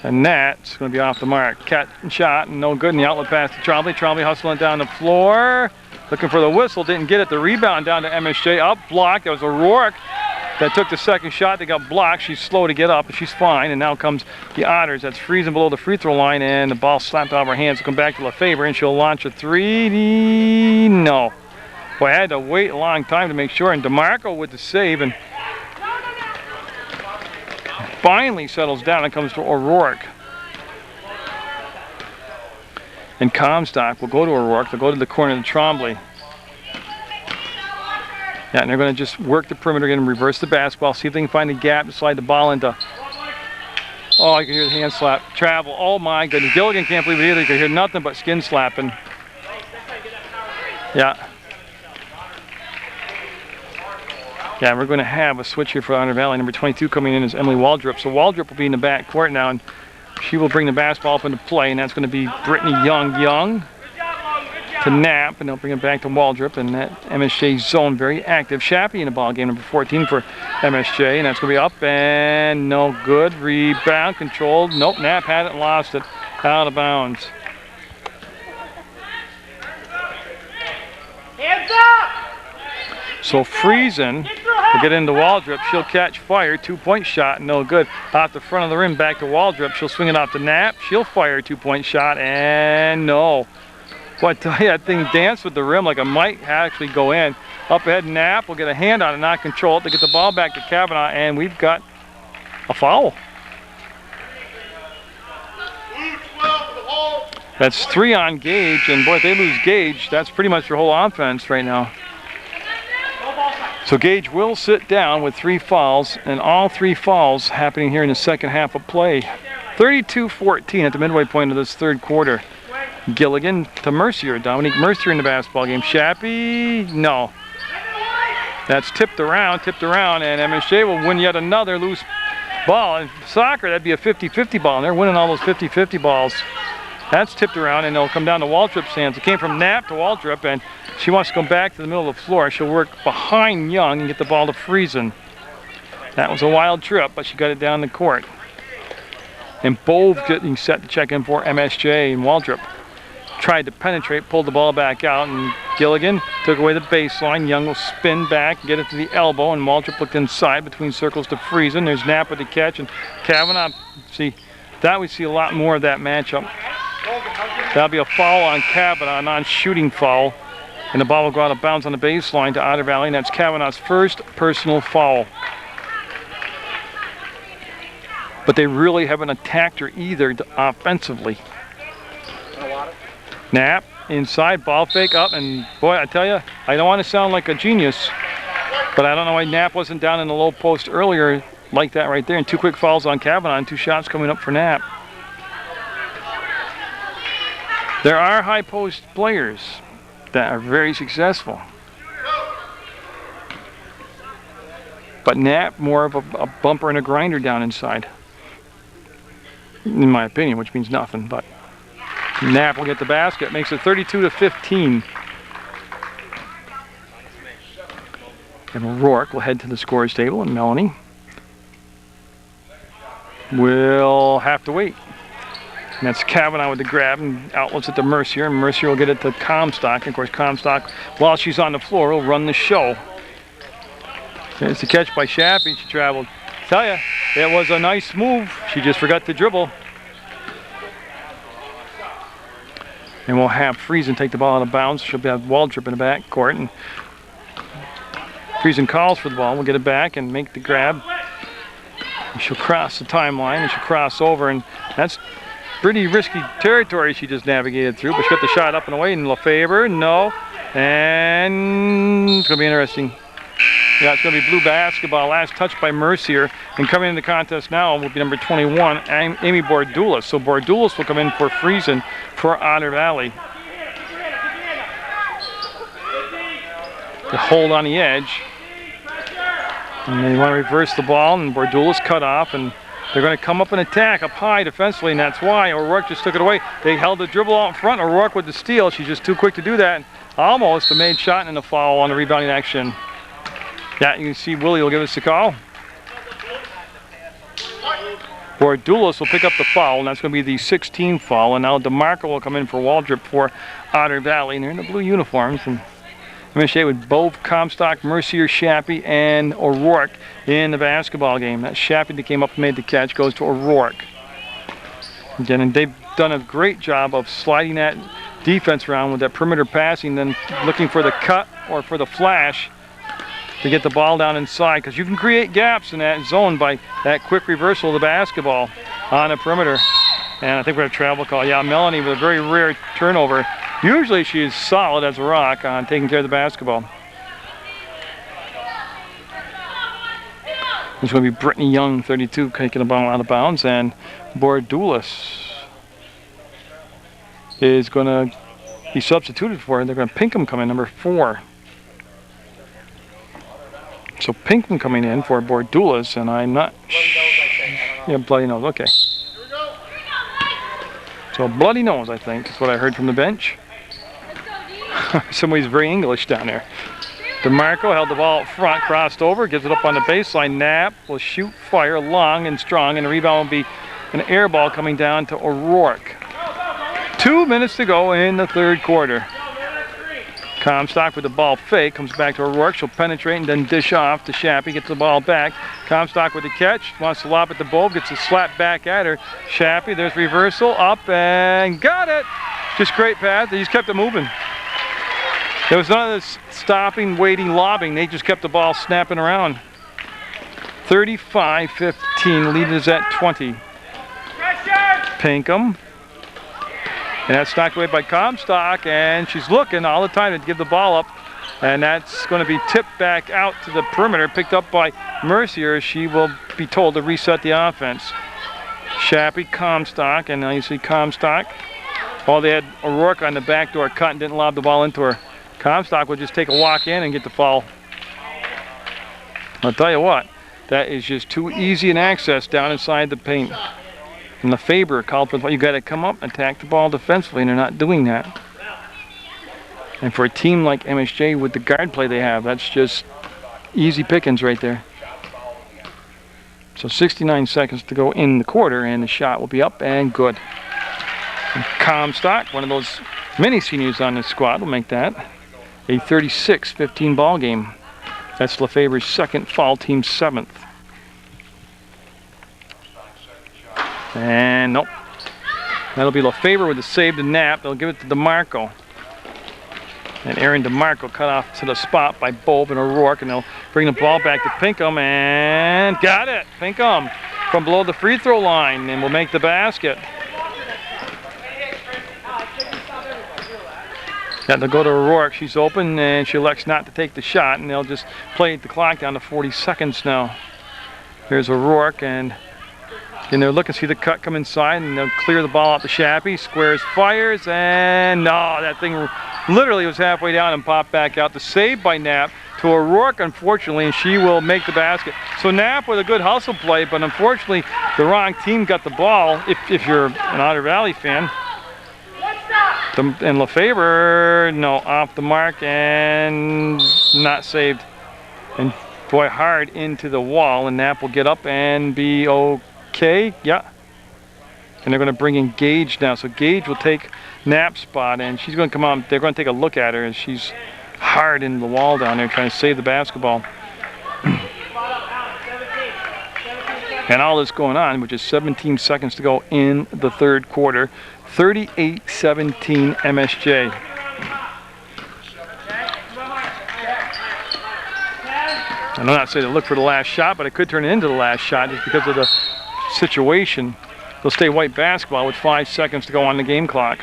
Speaker 1: And that's going to be off the mark. Catch and shot, and no good, and the outlet pass to Trombley. Trombley hustling down the floor. Looking for the whistle, didn't get it. The rebound down to MSJ, up blocked. That was O'Rourke that took the second shot. They got blocked. She's slow to get up, but she's fine. And now comes the Otters. That's Friesen below the free throw line, and the ball slapped out of her hands. It'll come back to LeFaber, and she'll launch a 3. No. Boy, I had to wait a long time to make sure. And DeMarco with the save, and finally settles down and comes to O'Rourke. And Comstock will go to O'Rourke. They'll go to the corner to Trombley. Yeah, and they're going to just work the perimeter again and reverse the basketball, see if they can find a gap to slide the ball into. Oh, I can hear the hand slap. Travel. Oh my goodness. Gilligan can't believe it either. You can hear nothing but skin slapping. Yeah. Yeah, we're going to have a switch here for Otter Valley. Number 22 coming in is Emily Waldrop. So Waldrop will be in the back court now, and she will bring the basketball up into play, and that's going to be Brittany Young to Knapp, and they'll bring it back to Waldrop, and that MSJ zone very active. Shappy in the ball game, number 14 for MSJ, and that's going to be up and no good. Rebound controlled. Nope, Knapp had it and lost it. Out of bounds.
Speaker 3: Hands up!
Speaker 1: So Friesen will get into Waldrop. She'll catch fire. 2-point shot, no good. Off the front of the rim, back to Waldrop. She'll swing it off to Knapp. She'll fire a 2-point shot, and no. Boy, I tell you, that thing danced with the rim like it might actually go in. Up ahead, Knapp will get a hand on it, not control it. To get the ball back to Kavanaugh, and we've got a foul. That's 3 on Gage, and boy, if they lose Gage, that's pretty much their whole offense right now. So Gage will sit down with 3 fouls, and all 3 fouls happening here in the second half of play. 32-14 at the midway point of this third quarter. Gilligan to Mercier. Dominique Mercier in the basketball game. Shappy, no. That's tipped around, and MSJ will win yet another loose ball. In soccer, that'd be a 50-50 ball, and they're winning all those 50-50 balls. That's tipped around, and it'll come down to Waldrop's hands. It came from Knapp to Waldrop, and she wants to come back to the middle of the floor. She'll work behind Young and get the ball to Friesen. That was a wild trip, but she got it down the court. And Bove getting set to check in for MSJ, and Waldrop tried to penetrate, pulled the ball back out, and Gilligan took away the baseline. Young will spin back, get it to the elbow, and Waldrop looked inside between circles to Friesen. There's Knapp with the catch, and Kavanaugh, see, that we see a lot more of that matchup. That'll be a foul on Kavanaugh, a non-shooting foul, and the ball will go out of bounds on the baseline to Otter Valley, and that's Kavanaugh's first personal foul. But they really haven't attacked her either offensively. Knapp inside, ball fake up, and boy, I tell you, I don't want to sound like a genius, but I don't know why Knapp wasn't down in the low post earlier like that right there, and 2 quick fouls on Kavanaugh and 2 shots coming up for Knapp. There are high post players that are very successful, but Knapp more of a bumper and a grinder down inside, in my opinion, which means nothing, but Knapp will get the basket, makes it 32-15. And O'Rourke will head to the scorer's table, and Melanie will have to wait. And that's Kavanaugh with the grab, and outlets it to Mercier, and Mercier will get it to Comstock. And of course, Comstock, while she's on the floor, will run the show. There's the catch by Shappy. She traveled. Tell you, it was a nice move. She just forgot to dribble. And we'll have Friesen take the ball out of bounds. She'll have Waldrop in the back court, and Friesen calls for the ball. We'll get it back and make the grab. And she'll cross the timeline, and she'll cross over, and that's pretty risky territory she just navigated through, but she got the shot up and away, and LaFaver, no. And it's going to be interesting. Yeah, it's going to be blue basketball. Last touch by Mercier. And coming into the contest now will be number 21, Amy Bordulis. So Bordulis will come in for Friesen for Otter Valley. The hold on the edge. And they want to reverse the ball, and Bordulis cut off, and they're going to come up and attack up high defensively, and that's why O'Rourke just took it away. They held the dribble out in front. O'Rourke with the steal. She's just too quick to do that. And almost a made shot and a foul on the rebounding action. Yeah, you can see Willie will give us the call. Bordulis will pick up the foul, and that's going to be the 16th foul. And now DeMarco will come in for Waldrop for Otter Valley, and they're in the blue uniforms. And MSJ with Bove, Comstock, Mercier, Shappy, and O'Rourke in the basketball game. That Shappy that came up and made the catch goes to O'Rourke. Again, and they've done a great job of sliding that defense around with that perimeter passing, then looking for the cut or for the flash to get the ball down inside, because you can create gaps in that zone by that quick reversal of the basketball on the perimeter. And I think we're a travel call. Yeah, Melanie with a very rare turnover. Usually she is solid as a rock on taking care of the basketball. It's going to be Brittany Young, 32, taking the ball out of bounds, and Bordulis is going to be substituted for her. They're going to Pinkham come in, number 4. So Pinkham coming in for Bordulas, and I'm not. Yeah, bloody nose. Okay. So bloody nose, I think, is what I heard from the bench. Somebody's very English down there. DeMarco held the ball up front, crossed over, gives it up on the baseline. Knapp will shoot fire long and strong, and the rebound will be an air ball coming down to O'Rourke. 2 minutes to go in the third quarter. Comstock with the ball fake, comes back to O'Rourke. She'll penetrate and then dish off to Shappy, gets the ball back. Comstock with the catch, wants to lob at the Bove, gets a slap back at her. Shappy, there's reversal, up and got it. Just great pass, they just kept it moving. There was none of this stopping, waiting, lobbing. They just kept the ball snapping around. 35-15, lead is at 20. Pinkham. And that's knocked away by Comstock, and she's looking all the time to give the ball up. And that's going to be tipped back out to the perimeter, picked up by Mercier. She will be told to reset the offense. Shappy, Comstock, and now you see Comstock. Oh, they had O'Rourke on the back door cut and didn't lob the ball into her. Comstock will just take a walk in and get the foul. I'll tell you what, that is just too easy an access down inside the paint. And Lefebvre called for the ball. You got to come up and attack the ball defensively, and they're not doing that. And for a team like MSJ with the guard play they have, that's just easy pickings right there. So 69 seconds to go in the quarter, and the shot will be up and good. And Comstock, one of those many seniors on this squad, will make that a 36-15 ball game. That's Lefebvre's second foul, team 7th. And nope. That'll be Lefebvre with the save to Knapp. They'll give it to DeMarco. And Aaron DeMarco cut off to the spot by Bove and O'Rourke, and they'll bring the ball back to Pinkham, and got it. Pinkham from below the free throw line, and will make the basket. Yeah, they'll go to O'Rourke. She's open, and she elects not to take the shot, and they'll just play the clock down to 40 seconds now. Here's O'Rourke, and they're looking to see the cut come inside, and they'll clear the ball out to Shappy. Squares, fires, and no, that thing literally was halfway down and popped back out. The save by Knapp to O'Rourke, unfortunately, and she will make the basket. So Knapp with a good hustle play, but unfortunately, the wrong team got the ball, if you're an Otter Valley fan. And Lefebvre, no, off the mark and not saved. And boy, hard into the wall, and Knapp will get up and be okay. Yeah. And they're going to bring in Gage now. So Gage will take Knapp's spot, and she's going to come out. They're going to take a look at her, and she's hard into the wall down there trying to save the basketball. And all this going on, which is 17 seconds to go in the third quarter. 38-17 MSJ. I'm not saying to look for the last shot, but it could turn into the last shot just because of the situation. They'll stay white basketball with 5 seconds to go on the game clock.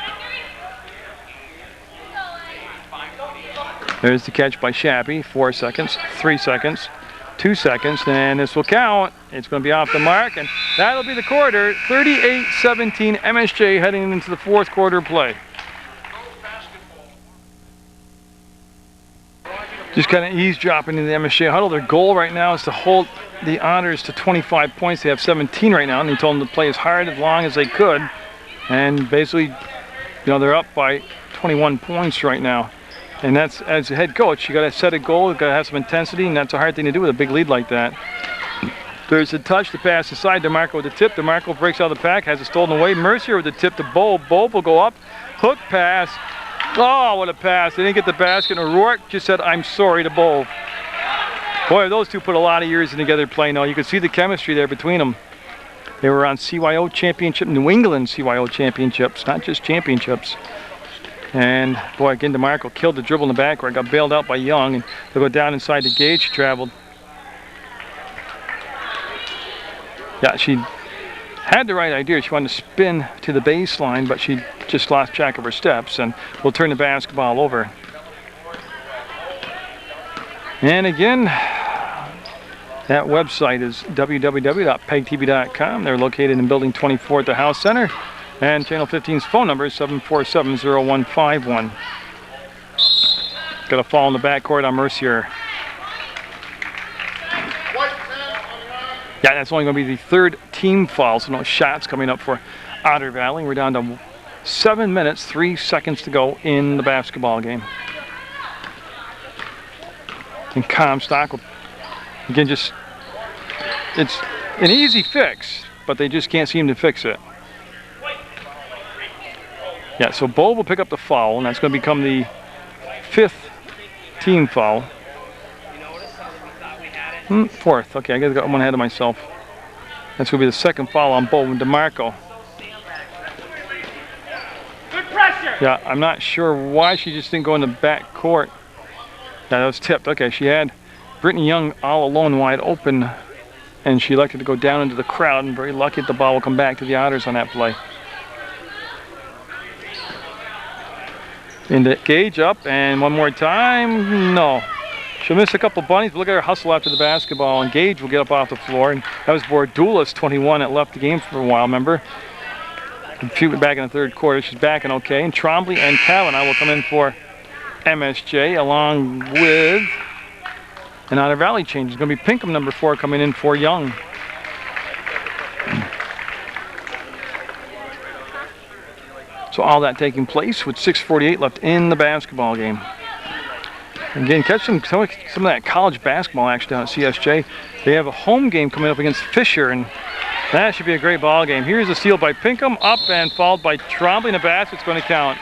Speaker 1: There's the catch by Shappy. 4 seconds, 3 seconds, 2 seconds, and this will count. It's going to be off the mark, and that'll be the quarter. 38-17 MSJ heading into the fourth quarter play. Just kind of eavesdropping in the MSJ huddle. Their goal right now is to hold the Otters to 25 points. They have 17 right now, and they told them to play as hard, as long as they could. And basically, they're up by 21 points right now. And that's, as a head coach, you got to set a goal, you got to have some intensity, and that's a hard thing to do with a big lead like that. There's a touch, the pass inside. DeMarco with the tip. DeMarco breaks out of the pack, has it stolen away. Mercier with the tip to Bove. Bove will go up, hook pass. Oh, what a pass! They didn't get the basket. And O'Rourke just said, "I'm sorry" to Bove. Boy, those two put a lot of years together playing. Now you can see the chemistry there between them. They were on CYO championship, New England CYO championships, not just championships. And boy, again, DeMarco killed the dribble in the backcourt, got bailed out by Young, and they'll go down inside the Gage. She traveled. Yeah, she had the right idea. She wanted to spin to the baseline, but she just lost track of her steps, and will turn the basketball over. And again, that website is www.pegtv.com. They're located in Building 24 at the House Center. And Channel 15's phone number is 747-0151. Got a fall in the backcourt on Mercier. Yeah, that's only going to be the third team foul, so no shots coming up for Otter Valley. We're down to 7 minutes, 3 seconds to go in the basketball game. And Comstock will, again, just, it's an easy fix, but they just can't seem to fix it. Yeah, so Bow will pick up the foul, and that's going to become the 5th team foul. Fourth. Okay, I got one ahead of myself. That's going to be the 2nd foul on Bow and DeMarco.
Speaker 3: Good pressure.
Speaker 1: Yeah, I'm not sure why she just didn't go in the back court. Yeah, that was tipped. Okay, she had Brittany Young all alone wide open, and she elected to go down into the crowd, and very lucky that the ball will come back to the Otters on that play. Into Gage up, and one more time. No. She'll miss a couple bunnies, but look at her hustle after the basketball, and Gage will get up off the floor. And that was Bordulis, 21, that left the game for a while, remember? She went back in the 3rd quarter. She's back and okay. And Trombley and Kavanaugh will come in for MSJ, along with an Otter Valley change. It's going to be Pinkham, number 4, coming in for Young. So all that taking place with 6:48 left in the basketball game. Again, catch some of that college basketball action down at CSJ. They have a home game coming up against Fisher, and that should be a great ball game. Here's a steal by Pinkham, up and fouled by Trombley, and the basket's going to count.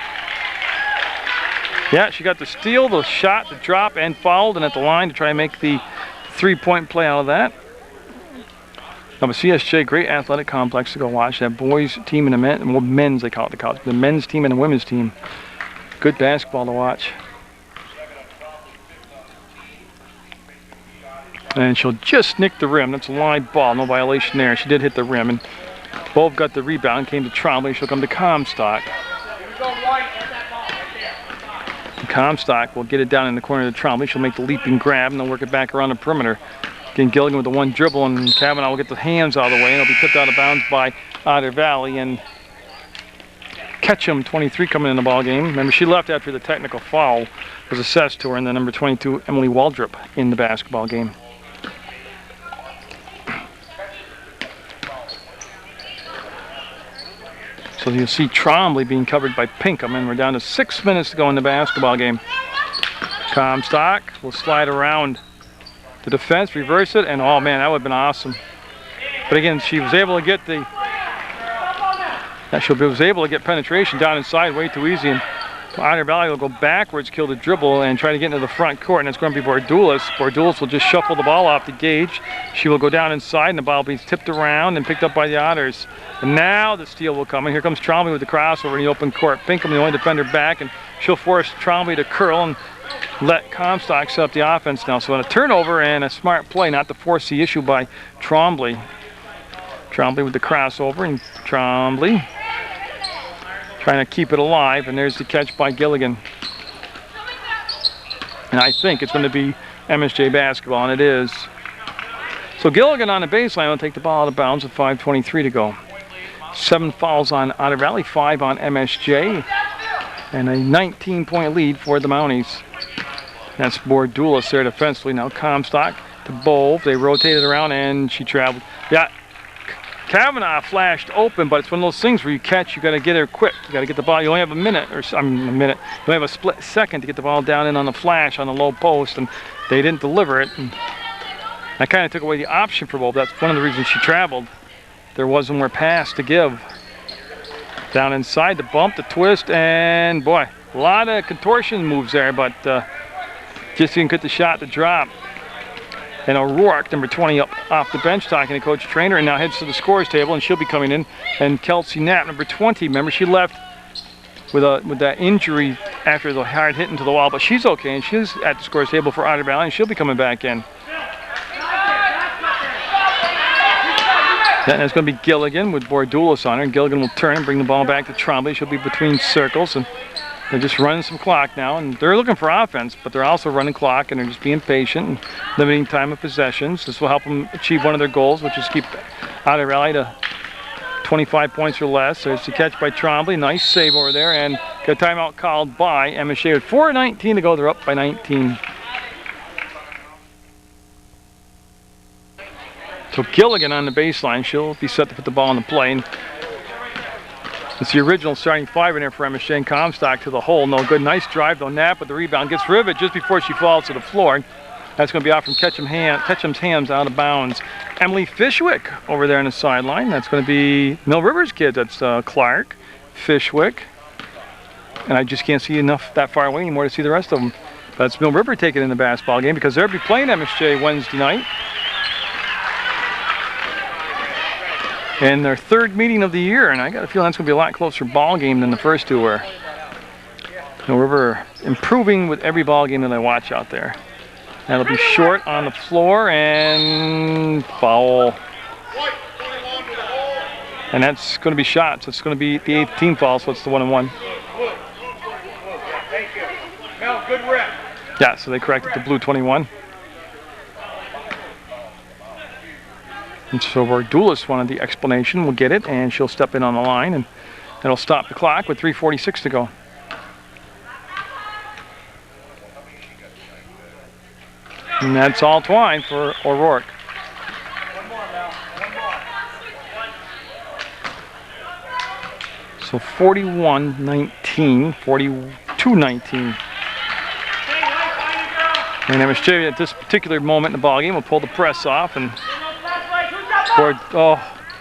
Speaker 1: Yeah, she got the steal, the shot, the drop, and fouled, and at the line to try and make the 3-point play out of that. Now, but CSJ, great athletic complex to go watch. That boys team and the men's, they call it the college. The men's team and the women's team. Good basketball to watch. And she'll just nick the rim. That's a live ball, no violation there. She did hit the rim, and both got the rebound. Came to Trombley. She'll come to Comstock. And Comstock will get it down in the corner to Trombley. She'll make the leaping grab, and they'll work it back around the perimeter. Again, Gilligan with the one dribble, and Kavanaugh will get the hands out of the way, and it'll be tipped out of bounds by Otter Valley. And Ketchum, 23, coming in the ball game. Remember, she left after the technical foul was assessed to her, and then number 22, Emily Waldrop, in the basketball game. So you'll see Trombley being covered by Pinkham, and we're down to 6 minutes to go in the basketball game. Comstock will slide around the defense, reverse it, and oh man, that would have been awesome. But again, she was able to get penetration down inside way too easy, and Otter Valley will go backwards, kill the dribble, and try to get into the front court, and it's going to be Bordulis. Bordulis will just shuffle the ball off the Gage. She will go down inside, and the ball will be tipped around and picked up by the Otters. And now the steal will come, and here comes Trombley with the crossover in the open court. Pinkham, the only defender, back, and she'll force Trombley to curl and let Comstock set up the offense now. So on a turnover and a smart play, not to force the issue by Trombley. Trombley with the crossover, and Trombley trying to keep it alive, and there's the catch by Gilligan. And I think it's going to be MSJ basketball, and it is. So Gilligan on the baseline will take the ball out of bounds with 5:23 to go. 7 fouls on Otter Valley, 5 on MSJ, and a 19-point lead for the Mounties. That's Bordulis there defensively. Now Comstock to Bove. They rotated around, and she traveled. Yeah, Kavanaugh flashed open, but it's one of those things where you catch, you got to get there quick. You got to get the ball. You only have a minute. You only have a split second to get the ball down in on the flash on the low post, and they didn't deliver it. And that kind of took away the option for Bove. That's one of the reasons she traveled. There wasn't more pass to give. Down inside, the bump, the twist, and boy, a lot of contortion moves there, but just didn't get the shot to drop. And O'Rourke, number 20, up off the bench, talking to Coach Trainer, and now heads to the scorer's table, and she'll be coming in. And Kelsey Knapp, number 20, remember she left with that injury after the hard hit into the wall, but she's okay, and she's at the scorer's table for Otter Valley, and she'll be coming back in. Then it's going to be Gilligan with Bordulis on her, and Gilligan will turn and bring the ball back to Trombley. She'll be between circles, and they're just running some clock now, and they're looking for offense, but they're also running clock, and they're just being patient and limiting time of possessions. This will help them achieve one of their goals, which is keep Otter Valley to 25 points or less. There's the catch by Trombley. Nice save over there, and got a timeout called by MSJ with 4:19 to go. They're up by 19. So Gilligan on the baseline. She'll be set to put the ball in the play. And it's the original starting five in there for MSJ, and Comstock to the hole. No good. Nice drive, though. Knapp with the rebound. Gets Rivet just before she falls to the floor. That's going to be out from Ketchum's hands out of bounds. Emily Fishwick over there on the sideline. That's going to be Mill River's kid. That's Clark, Fishwick. And I just can't see enough that far away anymore to see the rest of them. That's Mill River taking in the basketball game because they'll be playing MSJ Wednesday night. And their third meeting of the year, and I got a feeling that's going to be a lot closer ball game than the first two were. Mill River improving with every ball game that I watch out there. That'll be short on the floor and foul. And that's going to be shot, so it's going to be the 8th team foul, so it's the 1-and-1.
Speaker 3: Thank you. Mel, good rep.
Speaker 1: Yeah, so they corrected the blue 21. And so our duelist wanted the explanation. We'll get it, and she'll step in on the line, and that'll stop the clock with 3:46 to go. And that's all twine for O'Rourke. So 41-19, 42-19. And MSJ at this particular moment in the ballgame will pull the press off and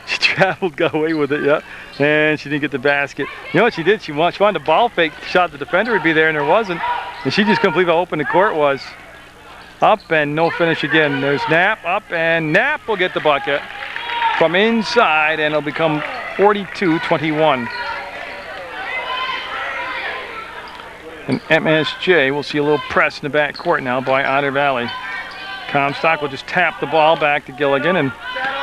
Speaker 1: she traveled, got away with it, yeah. And she didn't get the basket. You know what she did? She wanted the ball fake, shot the defender would be there, and there wasn't. And she just couldn't believe how open the court was. Up and no finish again. There's Knapp, up, and Knapp will get the bucket from inside, and it'll become 42-21. And MSJ will see a little press in the back court now by Otter Valley. Comstock will just tap the ball back to Gilligan, and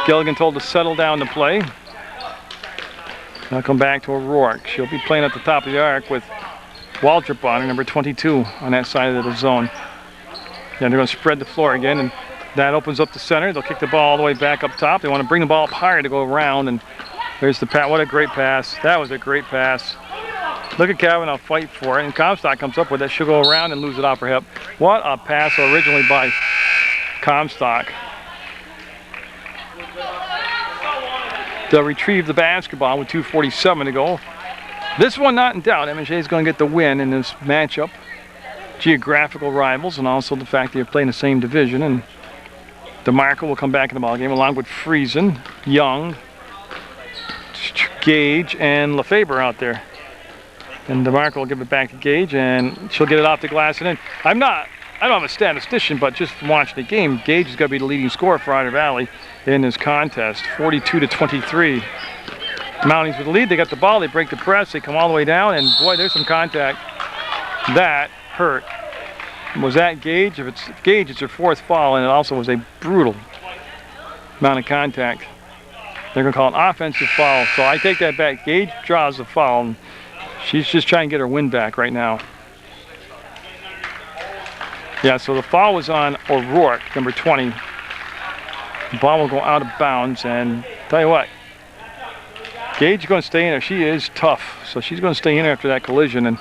Speaker 1: Gilligan told to settle down to play. I'll come back to O'Rourke. She'll be playing at the top of the arc with Waltrip on her, number 22, on that side of the zone. And they're going to spread the floor again, and that opens up the center. They'll kick the ball all the way back up top. They want to bring the ball up higher to go around, and there's the pass. What a great pass. That was a great pass. Look at Kavanaugh fight for it, and Comstock comes up with it. She'll go around and lose it off her hip. What a pass originally by Comstock. They'll retrieve the basketball with 2:47 to go. This one not in doubt. MSJ is going to get the win in this matchup. Geographical rivals, and also the fact that you're playing the same division. And DeMarco will come back in the ball game along with Friesen, Young, Gage, and LeFabre out there. And DeMarco will give it back to Gage, and she'll get it off the glass. And then I don't have a statistician, but just from watching the game, Gage is going to be the leading scorer for Otter Valley in this contest, 42-23. Mounties with the lead. They got the ball. They break the press. They come all the way down, and boy, there's some contact. That hurt. Was that Gage? If it's Gage, it's her 4th foul, and it also was a brutal amount of contact. They're going to call an offensive foul, so I take that back. Gage draws the foul, and she's just trying to get her win back right now. Yeah, so the foul was on O'Rourke, number 20. The ball will go out of bounds, and tell you what, Gage is going to stay in there. She is tough, so she's going to stay in there after that collision, and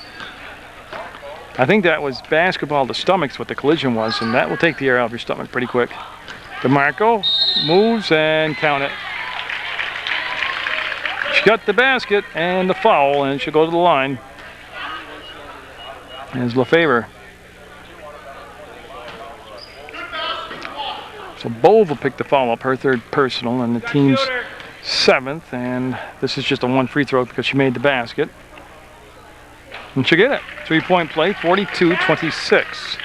Speaker 1: I think that was basketball to stomach's what the collision was, and that will take the air out of your stomach pretty quick. DeMarco moves and count it. She got the basket and the foul, and she'll go to the line. There's LeFabre. So Bove will pick the foul up, her 3rd personal, and the team's 7th, and this is just a 1 free throw because she made the basket. And she'll get it. 3-point play, 42-26.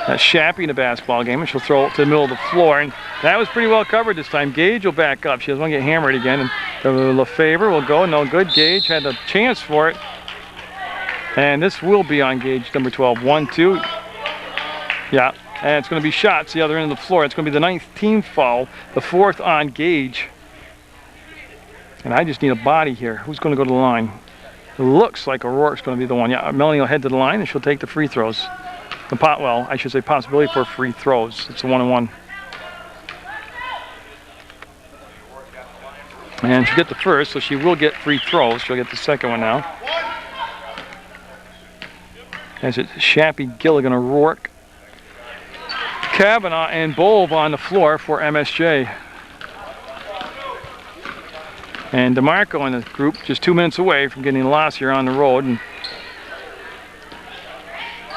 Speaker 1: That's Shappy in the basketball game, and she'll throw it to the middle of the floor. And that was pretty well covered this time. Gage will back up. She doesn't want to get hammered again. And LeFabre will go. No good. Gage had a chance for it. And this will be on Gage, number 12. 1-2. Yeah, and it's going to be shots the other end of the floor. It's going to be the 9th team foul, the 4th on Gage. And I just need a body here. Who's going to go to the line? It looks like O'Rourke's going to be the one. Yeah, Melanie will head to the line, and she'll take the free throws. Well, I should say possibility for free throws. It's a 1-on-1. And she'll get the first, so she will get free throws. She'll get the second one now. As it's Shappy, Gilligan, O'Rourke, Kavanaugh and Bove on the floor for MSJ. And DeMarco in the group just 2 minutes away from getting lost here on the road. And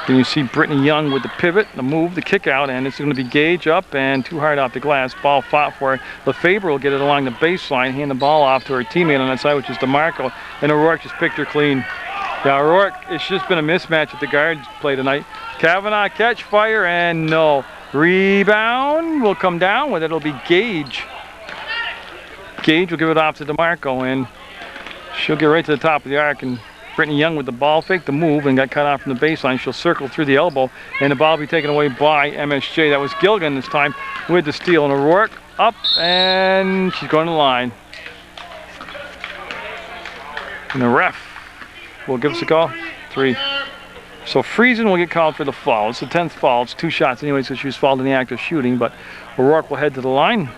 Speaker 1: then you see Brittany Young with the pivot, the move, the kick out, and it's going to be Gage up and too hard off the glass. Ball fought for it. Lefebvre will get it along the baseline, hand the ball off to her teammate on that side, which is DeMarco. And O'Rourke just picked her clean. Yeah, O'Rourke, it's just been a mismatch at the guard play tonight. Kavanaugh catch, fire, and no. Rebound will come down with it. It'll be Gage. Gage will give it off to DeMarco, and she'll get right to the top of the arc. And Brittany Young with the ball fake, the move, and got cut off from the baseline. She'll circle through the elbow, and the ball will be taken away by MSJ. That was Gilligan this time with the steal. And O'Rourke up, and she's going to the line. And the ref will give us a call. 3. So Friesen will get called for the foul. It's the 10th foul. It's 2 shots anyway, so she was fouled in the act of shooting, but O'Rourke will head to the line.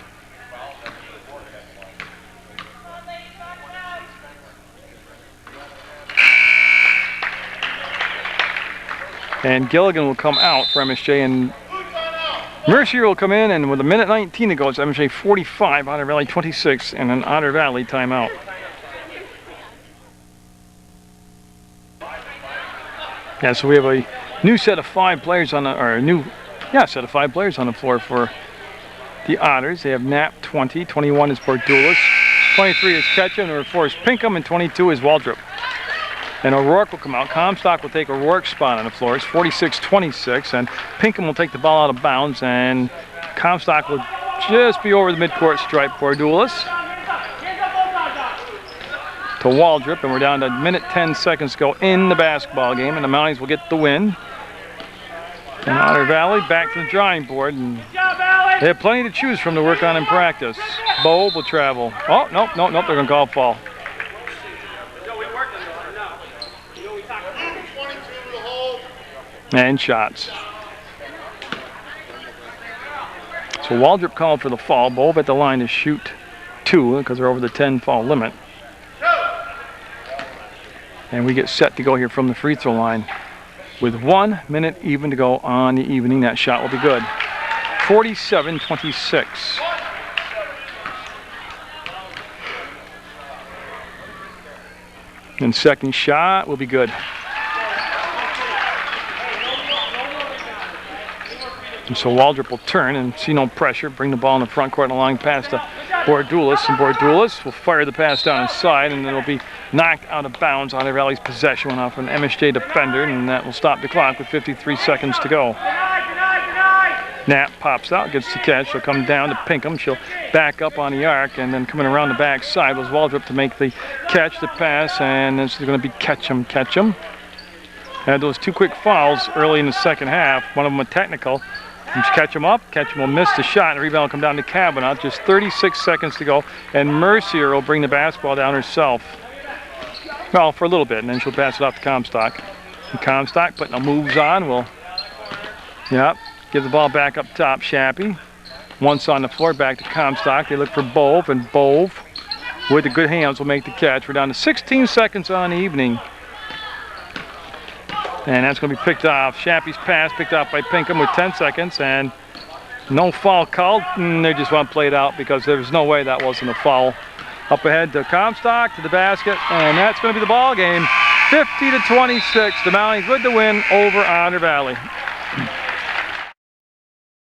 Speaker 1: And Gilligan will come out for MSJ, and Mercier will come in, and with a minute 19 to go, it's MSJ 45, Otter Valley 26, and an Otter Valley timeout. Yeah, so we have a new set of 5 players on the, or a new, set of 5 players on the floor for the Otters. They have Knapp 20, 21 is Bordulis, 23 is Ketchum, number 4 is Pinkham, and 22 is Waldrop. And O'Rourke will come out. Comstock will take O'Rourke's spot on the floor. It's 46-26, and Pinkham will take the ball out of bounds, and Comstock will just be over the midcourt stripe for Bordulis to Waldrop, and we're down to a minute 10 seconds to go in the basketball game, and the Mounties will get the win. And Otter Valley back to the drawing board, and they have plenty to choose from to work on in practice. Bove will travel. Oh, nope, they're going to call fall. And shots. So Waldrop called for the foul. Bove at the line to shoot 2 because they're over the 10 foul limit. And we get set to go here from the free throw line with 1 minute even to go on the evening. That shot will be good. 47-26. And second shot will be good. And so Waldrop will turn and see no pressure, bring the ball in the front court and along pass to Bordulis, and Bordulis will fire the pass down inside, and it'll be knocked out of bounds. Otter Valley's possession went off an MSJ defender, and that will stop the clock with 53 seconds to go. Knapp pops out, gets the catch. She'll come down to Pinkham. She'll back up on the arc, and then coming around the back side was Waldrop to make the catch, the pass, and it's going to be Ketchum. Had those 2 quick fouls early in the second half, one of them a technical. Ketchum up, Ketchum will miss the shot, and the rebound will come down to Kavanaugh. Just 36 seconds to go, and Mercier will bring the basketball down herself. Well, for a little bit, and then she'll pass it off to Comstock. And Comstock putting the moves on will, give the ball back up top, Shappy. Once on the floor, back to Comstock. They look for Bove, and Bove, with the good hands, will make the catch. We're down to 16 seconds on the evening. And that's going to be picked off. Shappy's pass picked off by Pinkham with 10 seconds, and no foul called. They just want to play it out because there's no way that wasn't a foul. Up ahead to Comstock, to the basket, and that's going to be the ball game. 50-26, the Mounties with the win over Otter Valley.